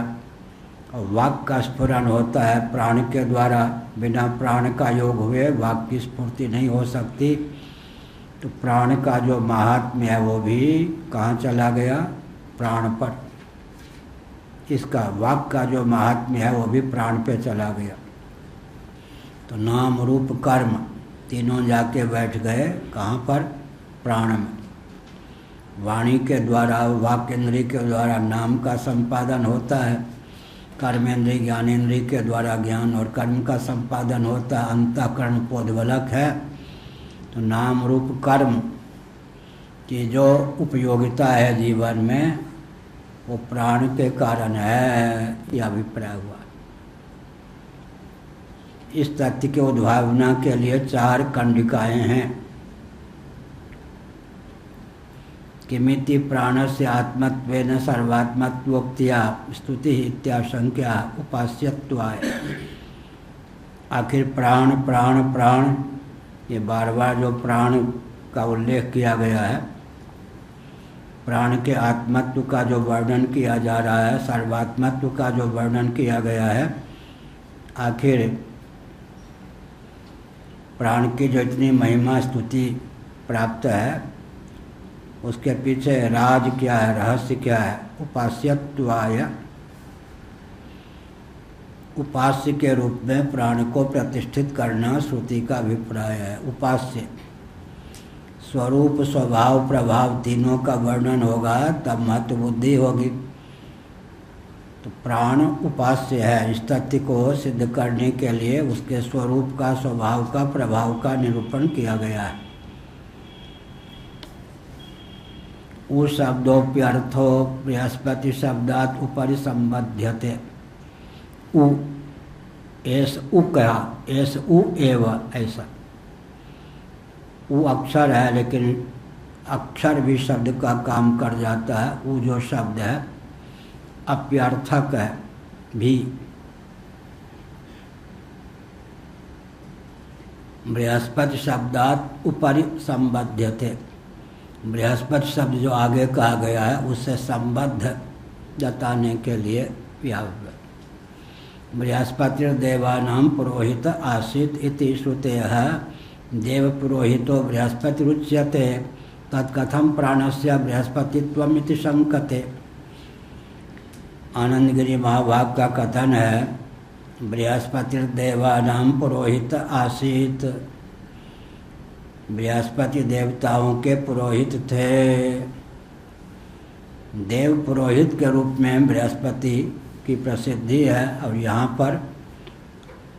और वाक् का स्फुरन होता है प्राण के द्वारा। बिना प्राण का योग हुए वाक् की स्फूर्ति नहीं हो सकती। तो प्राण का जो महात्म्य है वो भी कहाँ चला गया? प्राण पर। इसका वाक् का जो महात्म्य है वो भी प्राण पे चला गया। तो नाम रूप कर्म तीनों जाके बैठ गए कहाँ पर? प्राण में। वाणी के द्वारा, वाक्येंद्रिय के द्वारा नाम का संपादन होता है, कर्मेंद्रिय ज्ञानेंद्रिय के द्वारा ज्ञान और कर्म का संपादन होता है, अंतःकरण पोधवलक है। तो नाम रूप कर्म की जो उपयोगिता है जीवन में वो प्राण के कारण है, यह अभिप्राय हुआ। इस तथ्य के उद्भावना के लिए 4 कंडिकाएं हैं। किमिति प्राणस्य आत्मत्वेन सर्वात्मत्वोक्त्या स्तुति इत्याशंक्या उपास्यत्वाय। आखिर प्राण प्राण प्राण, ये बार बार जो प्राण का उल्लेख किया गया है, प्राण के आत्मत्व का जो वर्णन किया जा रहा है, सर्वात्मत्व का जो वर्णन किया गया है, आखिर प्राण की जो इतनी महिमा स्तुति प्राप्त है उसके पीछे राज क्या है, रहस्य क्या है? उपास्यत्वाय, उपास्य के रूप में प्राण को प्रतिष्ठित करना श्रुति का अभिप्राय है। उपास्य स्वरूप स्वभाव प्रभाव तीनों का वर्णन होगा तब महत्व बुद्धि होगी। तो प्राण उपास्य है। इस तथ्य को सिद्ध करने के लिए उसके स्वरूप का, स्वभाव का, प्रभाव का निरूपण किया गया है। उ शब्दोप्यर्थो बृहस्पति शब्दात उपरि संबध्यते। उ एस उ कहा, एस उ एव, ऐसा उ अक्षर है, लेकिन अक्षर भी शब्द का काम कर जाता है। उ जो शब्द है अप्यर्थक है भी। बृहस्पति शब्दात उपरि संबध्यते। बृहस्पति शब्द जो आगे कहा गया है उससे संबद्ध जताने के लिए व्याव्य। बृहस्पतिर्देवानां पुरोहित आसीत् इति श्रुतेः देव पुरोहितो बृहस्पतिरुच्यते तत्कथं प्राणस्य बृहस्पतित्वम् इति शंकते। आनंदगिरी महाभाग का कथन है, बृहस्पतिर्देवानां पुरोहित आसीत्, बृहस्पति देवताओं के पुरोहित थे। देव पुरोहित के रूप में बृहस्पति की प्रसिद्धि है। और यहाँ पर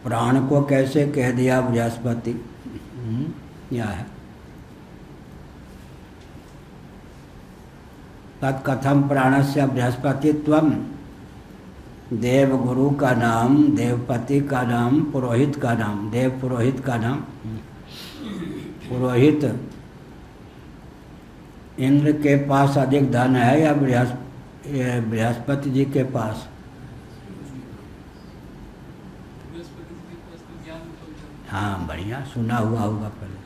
प्राण को कैसे कह दिया बृहस्पति? यह है तत्कथम प्राणस्य बृहस्पतित्वम। देव गुरु का नाम, देवपति का नाम, पुरोहित का नाम, देव पुरोहित का नाम। पुरोहित इंद्र के पास अधिक धन है या बृहस्पति जी के पास? हाँ, बढ़िया सुना हुआ होगा पहले।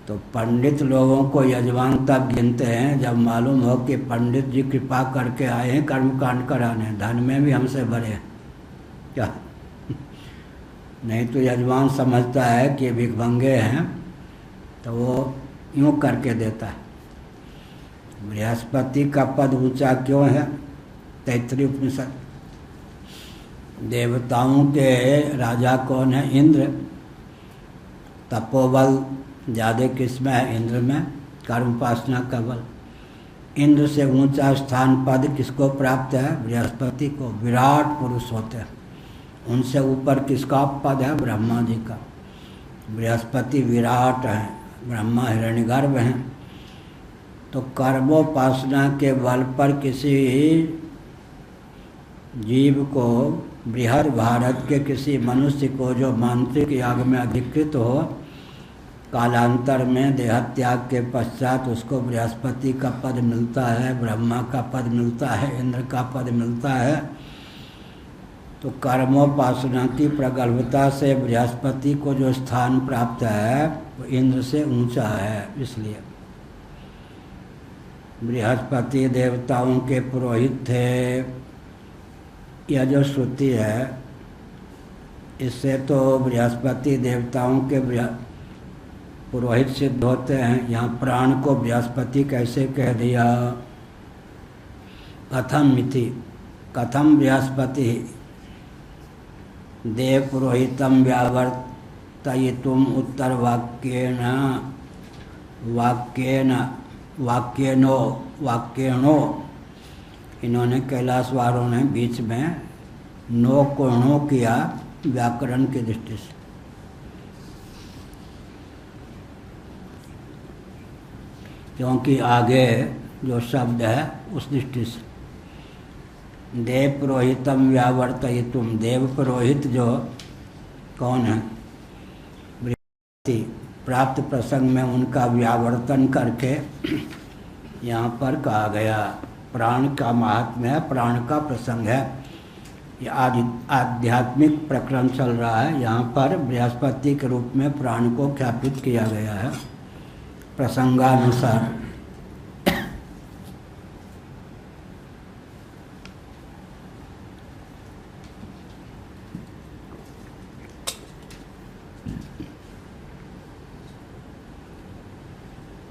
तो पंडित लोगों को यजमान तब गिनते हैं जब मालूम हो कि पंडित जी कृपा करके आए हैं कर्मकांड कराने, धन में भी हमसे भरे हैं क्या? नहीं तो यजमान समझता है कि भिखमंगे हैं तो वो यूँ करके देता है। बृहस्पति का पद ऊंचा क्यों है? तैत्तिरीय उपनिषद। देवताओं के राजा कौन है? इंद्र। तपोबल ज़्यादा किसमें है? इंद्र में। कर्मोपासना का बल। इंद्र से ऊंचा स्थान पद किसको प्राप्त है? बृहस्पति को। विराट पुरुष होते हैं। उनसे ऊपर किसका पद है? ब्रह्मा जी का। बृहस्पति विराट हैं, ब्रह्मा हिरण्यगर्भ हैं। तो कर्मोपासना के बल पर किसी जीव को, बृहद भारत के किसी मनुष्य को जो मांत्रिक याग में अधिकृत हो, कालांतर में देहत्याग के पश्चात उसको बृहस्पति का पद मिलता है, ब्रह्मा का पद मिलता है, इंद्र का पद मिलता है। तो कर्मोपासना की प्रगल्भता से बृहस्पति को जो स्थान प्राप्त है वो इंद्र से ऊंचा है। इसलिए बृहस्पति देवताओं के पुरोहित थे। यह जो श्रुति है इससे तो बृहस्पति देवताओं के पुरोहित सिद्ध होते हैं। यहाँ प्राण को बृहस्पति कैसे कह दिया? कथम मिति, कथम बृहस्पति देव पुरोहितम व्यावर्तयितुम उत्तर वाक्येन वाक्येणो इन्होंने कैलाशवारों ने बीच में नो को णो किया व्याकरण की दृष्टि से। क्योंकि आगे जो शब्द है उस दृष्टि से देव पुरोहितम व्यावर्तयितुम, देव पुरोहित जो कौन है, प्राप्त प्रसंग में उनका व्यावर्तन करके यहाँ पर कहा गया। प्राण का महात्म्य है, प्राण का प्रसंग है। ये आध्यात्मिक प्रकरण चल रहा है। यहाँ पर बृहस्पति के रूप में प्राण को ख्यापित किया गया है प्रसंगानुसार।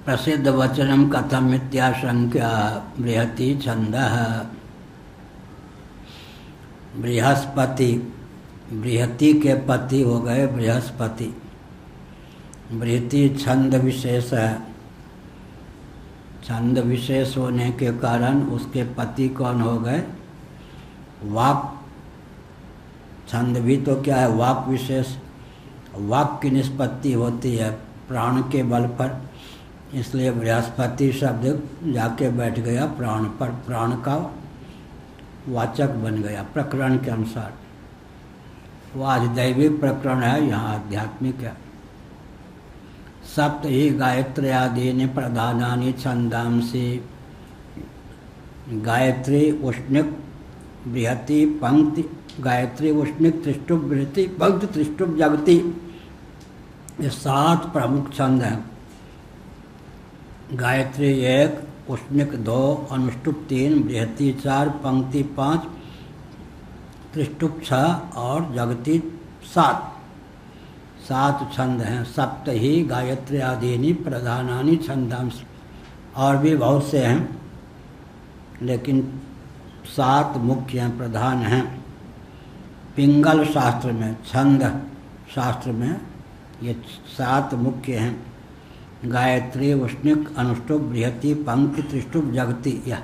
प्रसिद्ध वचनम कथम इत्याशंक्या बृहति छंदः। बृहस्पति, बृहति के पति हो गए बृहस्पति। बृहति छंद विशेष है। छंद विशेष होने के कारण उसके पति कौन हो गए, वाक। छंद भी तो क्या है, वाक विशेष। वाक की निष्पत्ति होती है प्राण के बल पर, इसलिए बृहस्पति शब्द जाके बैठ गया प्राण पर, प्राण का वाचक बन गया प्रकरण के अनुसार। वह अधिदैविक प्रकरण है, यहाँ आध्यात्मिक है। सप्त ही गायत्र्यादीनि प्रधानानि छंदांसि। गायत्री उष्णिक बृहति पंक्ति, गायत्री उष्णिक त्रिष्टुप बृहति पंक्ति त्रिष्टुप जगति, ये 7 प्रमुख छंद हैं। गायत्री 1, उष्णिक 2, अनुष्टुप 3, बृहति 4, पंक्ति 5, त्रिष्टुप 6 और जगति 7। 7 छंद हैं। सप्त ही गायत्री आदीनि प्रधानानि छंदांश, और भी बहुत से हैं लेकिन 7 मुख्य हैं, प्रधान हैं। पिंगल शास्त्र में, छंद शास्त्र में ये 7 मुख्य हैं। गायत्री उष्णिक अनुष्टुप बृहति पंक्ति त्रिष्टुप जगति। यह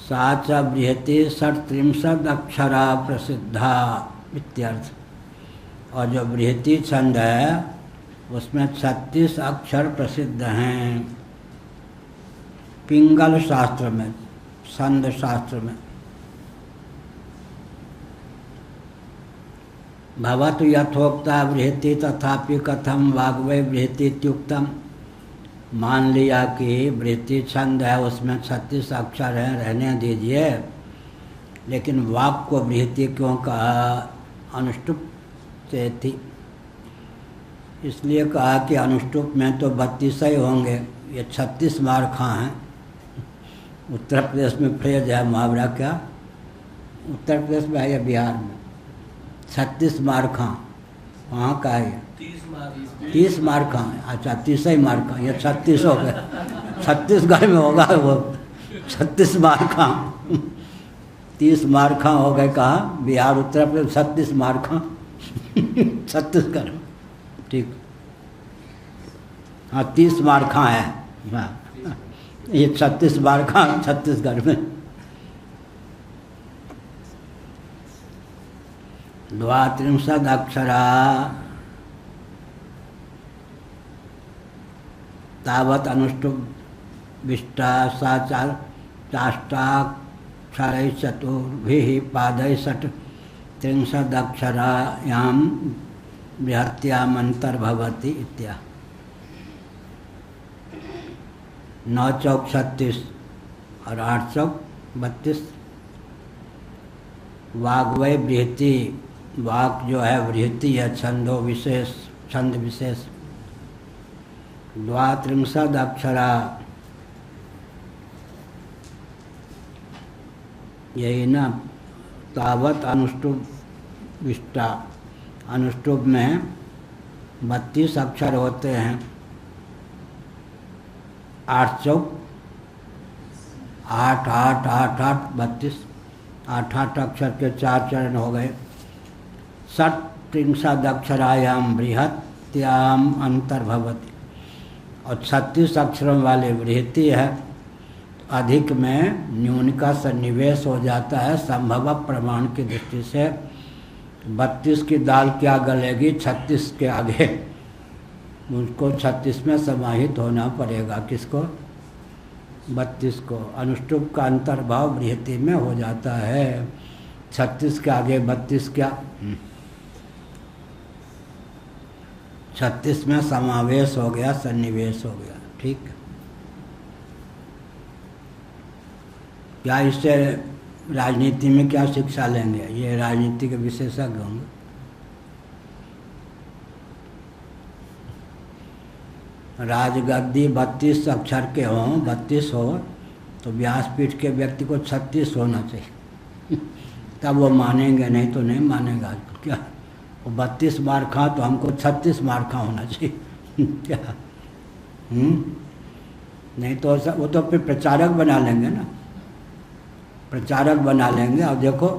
सा च बृहति 37 अक्षरा प्रसिद्धा इत्यर्थ। और जो बृहति छंद है उसमें 36 अक्षर प्रसिद्ध हैं पिंगल शास्त्र में, छंद शास्त्र में। भवतु यथोक्ता बृहति तथापि कथम वाग्वै बृहति इत्युक्तम। मान लिया कि बृहति छंद है, उसमें 36 अक्षर हैं, रहने दीजिए, लेकिन वाक को बृहति क्यों कहा, अनुष्टुप से थी, इसलिए कहा कि अनुष्टुप में तो 32 ही होंगे, ये 36 मारखां हैं। उत्तर प्रदेश में फ्रेज है मुहावरा, क्या उत्तर प्रदेश में है या बिहार में, 36 मारखां, वहाँ का है 30 मारखां। अच्छा 30 ही मारखां, ये 36 हो गए। छत्तीसगढ़ में होगा वो 36 मारखां, 30 मारखां हो गए। कहाँ, बिहार उत्तर प्रदेश 36 मारखां छत्तीसगढ़ में, ठीक। हाँ 30 मारखां है, हाँ ये 36 मारखां छत्तीसगढ़ में। द्वात्रिंशद अक्षरा तावत अनुष्टुप विष्टा सा चाष्टाक्षरै चतुर्भिः पादैः षट् त्रिंशद अक्षरायां बृहत्यामन्तर्भवति इत्या। 9 चौक 36 और 8 चौक 32। वाग्वै बृहति, वाक जो है बृहति है, छंदो विशेष, छंद विशेष। द्वात्रिंशद अक्षरा, यही ना, तावत अनुष्टुप विष्टा, अनुष्टुप में 32 अक्षर होते हैं। 8 चौक 8 8 8 8 32, 8 अक्षर के 4 चरण हो गए। षट् त्रिंशद अक्षरायाम बृहत्याम अंतर्भवति, और 36 अक्षरों वाली बृहति है। अधिक में न्यून का सन्निवेश हो जाता है संभव प्रमाण की दृष्टि से। 32 की दाल क्या गलेगी 36 के आगे, उनको 36 में समाहित होना पड़ेगा। किसको? 32 को। अनुष्टुप का अंतर्भाव बृहति में हो जाता है। 36 के आगे 32 क्या? 36 में समावेश हो गया, सन्निवेश हो गया। ठीक है। क्या इससे राजनीति में क्या शिक्षा लेंगे? ये राजनीति के विशेषज्ञ होंगे। राजगद्दी 32 अक्षर के हों, 32 हो, तो व्यासपीठ के व्यक्ति को 36 होना चाहिए तब वो मानेंगे, नहीं तो नहीं मानेगा। क्या वो 32 मार्खा तो हमको 36 मार्खा होना चाहिए क्या? नहीं तो वो तो फिर प्रचारक बना लेंगे ना, प्रचारक बना लेंगे। और देखो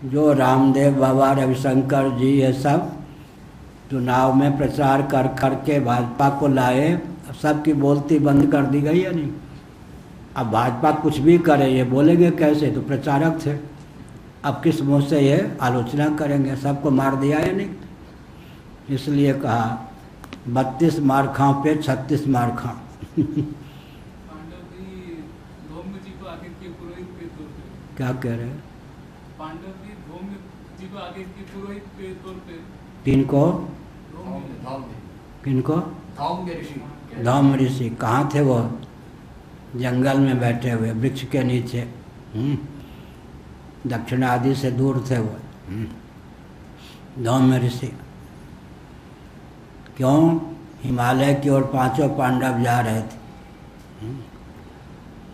जो रामदेव बाबा, रविशंकर जी, ये सब चुनाव में प्रचार कर कर के भाजपा को लाए, सबकी बोलती बंद कर दी गई है नहीं। अब भाजपा कुछ भी करे ये बोलेंगे कैसे? तो प्रचारक थे। अब किस मुँह से ये आलोचना करेंगे? सबको मार दिया है नहीं। इसलिए कहा 32 मार्खाओं पे 36 मार्खा क्या कह रहे हैं? पांडव जी धौम्य जी को आगे के पुरोहित के तौर पे। किनको? किनको? धौम्य ऋषि। कहाँ थे वो? जंगल में बैठे हुए वृक्ष के नीचे, दक्षिण आदि से दूर थे वो धौम्य ऋषि। क्यों? हिमालय की ओर 5 पांडव जा रहे थे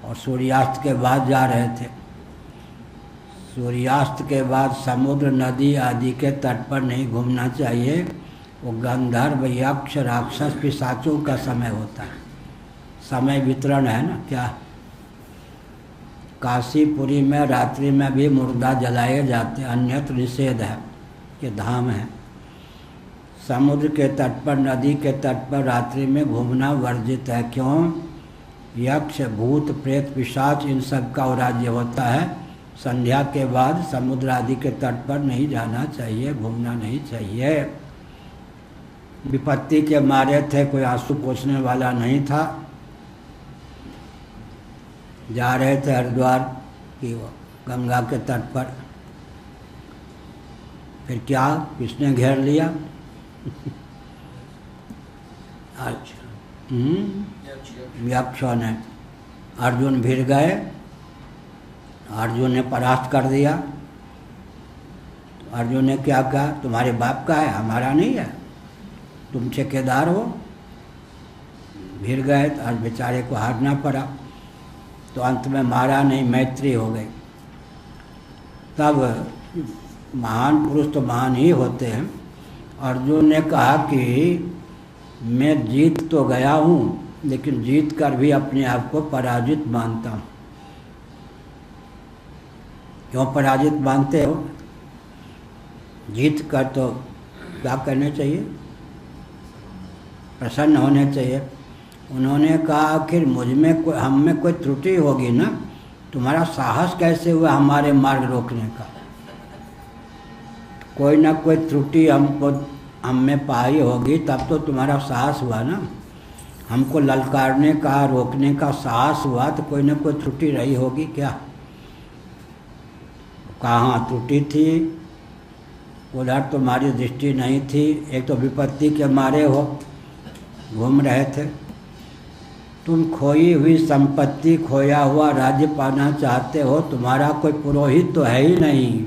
और सूर्यास्त के बाद जा रहे थे। सूर्यास्त के बाद समुद्र, नदी आदि के तट पर नहीं घूमना चाहिए। वो गंधर्व, यक्ष, राक्षस, पिशाचों का समय होता है। समय वितरण है ना। क्या काशीपुरी में रात्रि में भी मुर्दा जलाए जाते, अन्यत्र निषेध है। ये धाम है। समुद्र के तट पर, नदी के तट पर रात्रि में घूमना वर्जित है। क्यों? यक्ष, भूत, प्रेत, पिशाच, इन सब का राज्य होता है। संध्या के बाद समुद्र आदि के तट पर नहीं जाना चाहिए, घूमना नहीं चाहिए। विपत्ति के मारे थे, कोई आंसू पोंछने वाला नहीं था। जा रहे थे हरिद्वार की वो गंगा के तट पर। फिर क्या? किसने घेर लिया? अच्छा, यक्षों ने। अर्जुन भिड़ गए, अर्जुन ने परास्त कर दिया। अर्जुन ने क्या कहा? तुम्हारे बाप का है, हमारा नहीं है, तुम ठेकेदार हो। भिड़ गए तो आज बेचारे को हारना पड़ा। तो अंत में मारा नहीं, मैत्री हो गई। तब महान पुरुष तो महान ही होते हैं। अर्जुन ने कहा कि मैं जीत तो गया हूँ, लेकिन जीत कर भी अपने आप को पराजित मानता हूँ। क्यों पराजित मानते हो? जीत कर तो क्या करना चाहिए? प्रसन्न होने चाहिए। उन्होंने कहा आखिर मुझ में कोई, हम में कोई त्रुटि होगी ना, तुम्हारा साहस कैसे हुआ हमारे मार्ग रोकने का? कोई ना कोई त्रुटि हमको हम में पाई होगी, तब तो तुम्हारा साहस हुआ ना। हमको ललकारने का, रोकने का साहस हुआ, तो कोई ना कोई त्रुटि रही होगी क्या? कहाँ त्रुटि थी? उधर तुम्हारी दृष्टि नहीं थी। एक तो विपत्ति के मारे हो घूम रहे थे। तुम खोई हुई संपत्ति, खोया हुआ राज्य पाना चाहते हो। तुम्हारा कोई पुरोहित तो है ही नहीं।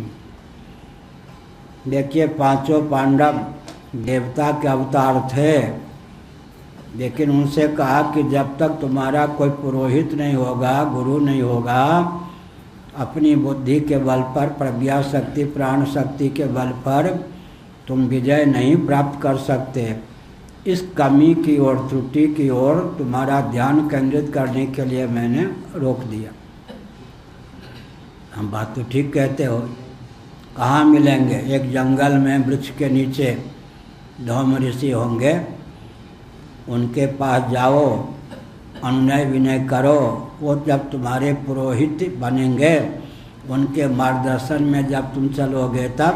देखिए 5 पांडव देवता के अवतार थे, लेकिन उनसे कहा कि जब तक तुम्हारा कोई पुरोहित नहीं होगा, गुरु नहीं होगा, अपनी बुद्धि के बल पर, प्रज्ञा शक्ति, प्राण शक्ति के बल पर तुम विजय नहीं प्राप्त कर सकते। इस कमी की ओर, त्रुटि की ओर तुम्हारा ध्यान केंद्रित करने के लिए मैंने रोक दिया। हम बात तो ठीक कहते हो। कहाँ मिलेंगे? एक जंगल में वृक्ष के नीचे धौम्य ऋषि होंगे, उनके पास जाओ, अनुनय विनय करो। वो जब तुम्हारे पुरोहित बनेंगे, उनके मार्गदर्शन में जब तुम चलोगे तब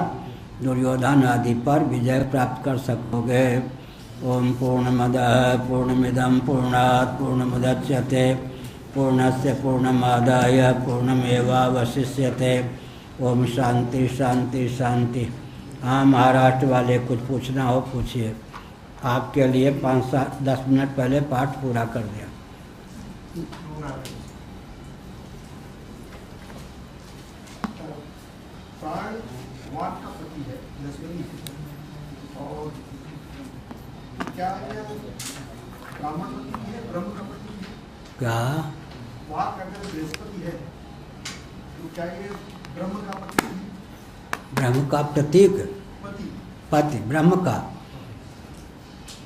दुर्योधन आदि पर विजय प्राप्त कर सकोगे। ओम पूर्णमदः पूर्णमिदं पूर्णात् पूर्णमुदच्यते पूर्णस्य पूर्णमादाय पूर्णमेवावशिष्यते। ओम शांति शांति शांति। हाँ, महाराष्ट्र वाले कुछ पूछना हो पूछिए। आपके लिए 5-10 मिनट पहले पाठ पूरा कर दिया। प्राण वाक का पति है लक्ष्मी, और क्या है ब्राह्मण पति है, ब्रह्म का पति है? क्या वाक अगर बृहस्पति है तो क्या ये ब्रह्म का पति है? ब्रह्म का प्रतीक पति पति, ब्रह्म का,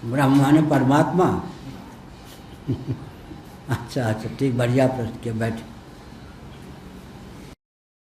ब्रह्म माने परमात्मा। अच्छा अच्छा, ठीक, बढ़िया प्रश्न किया, बैठ।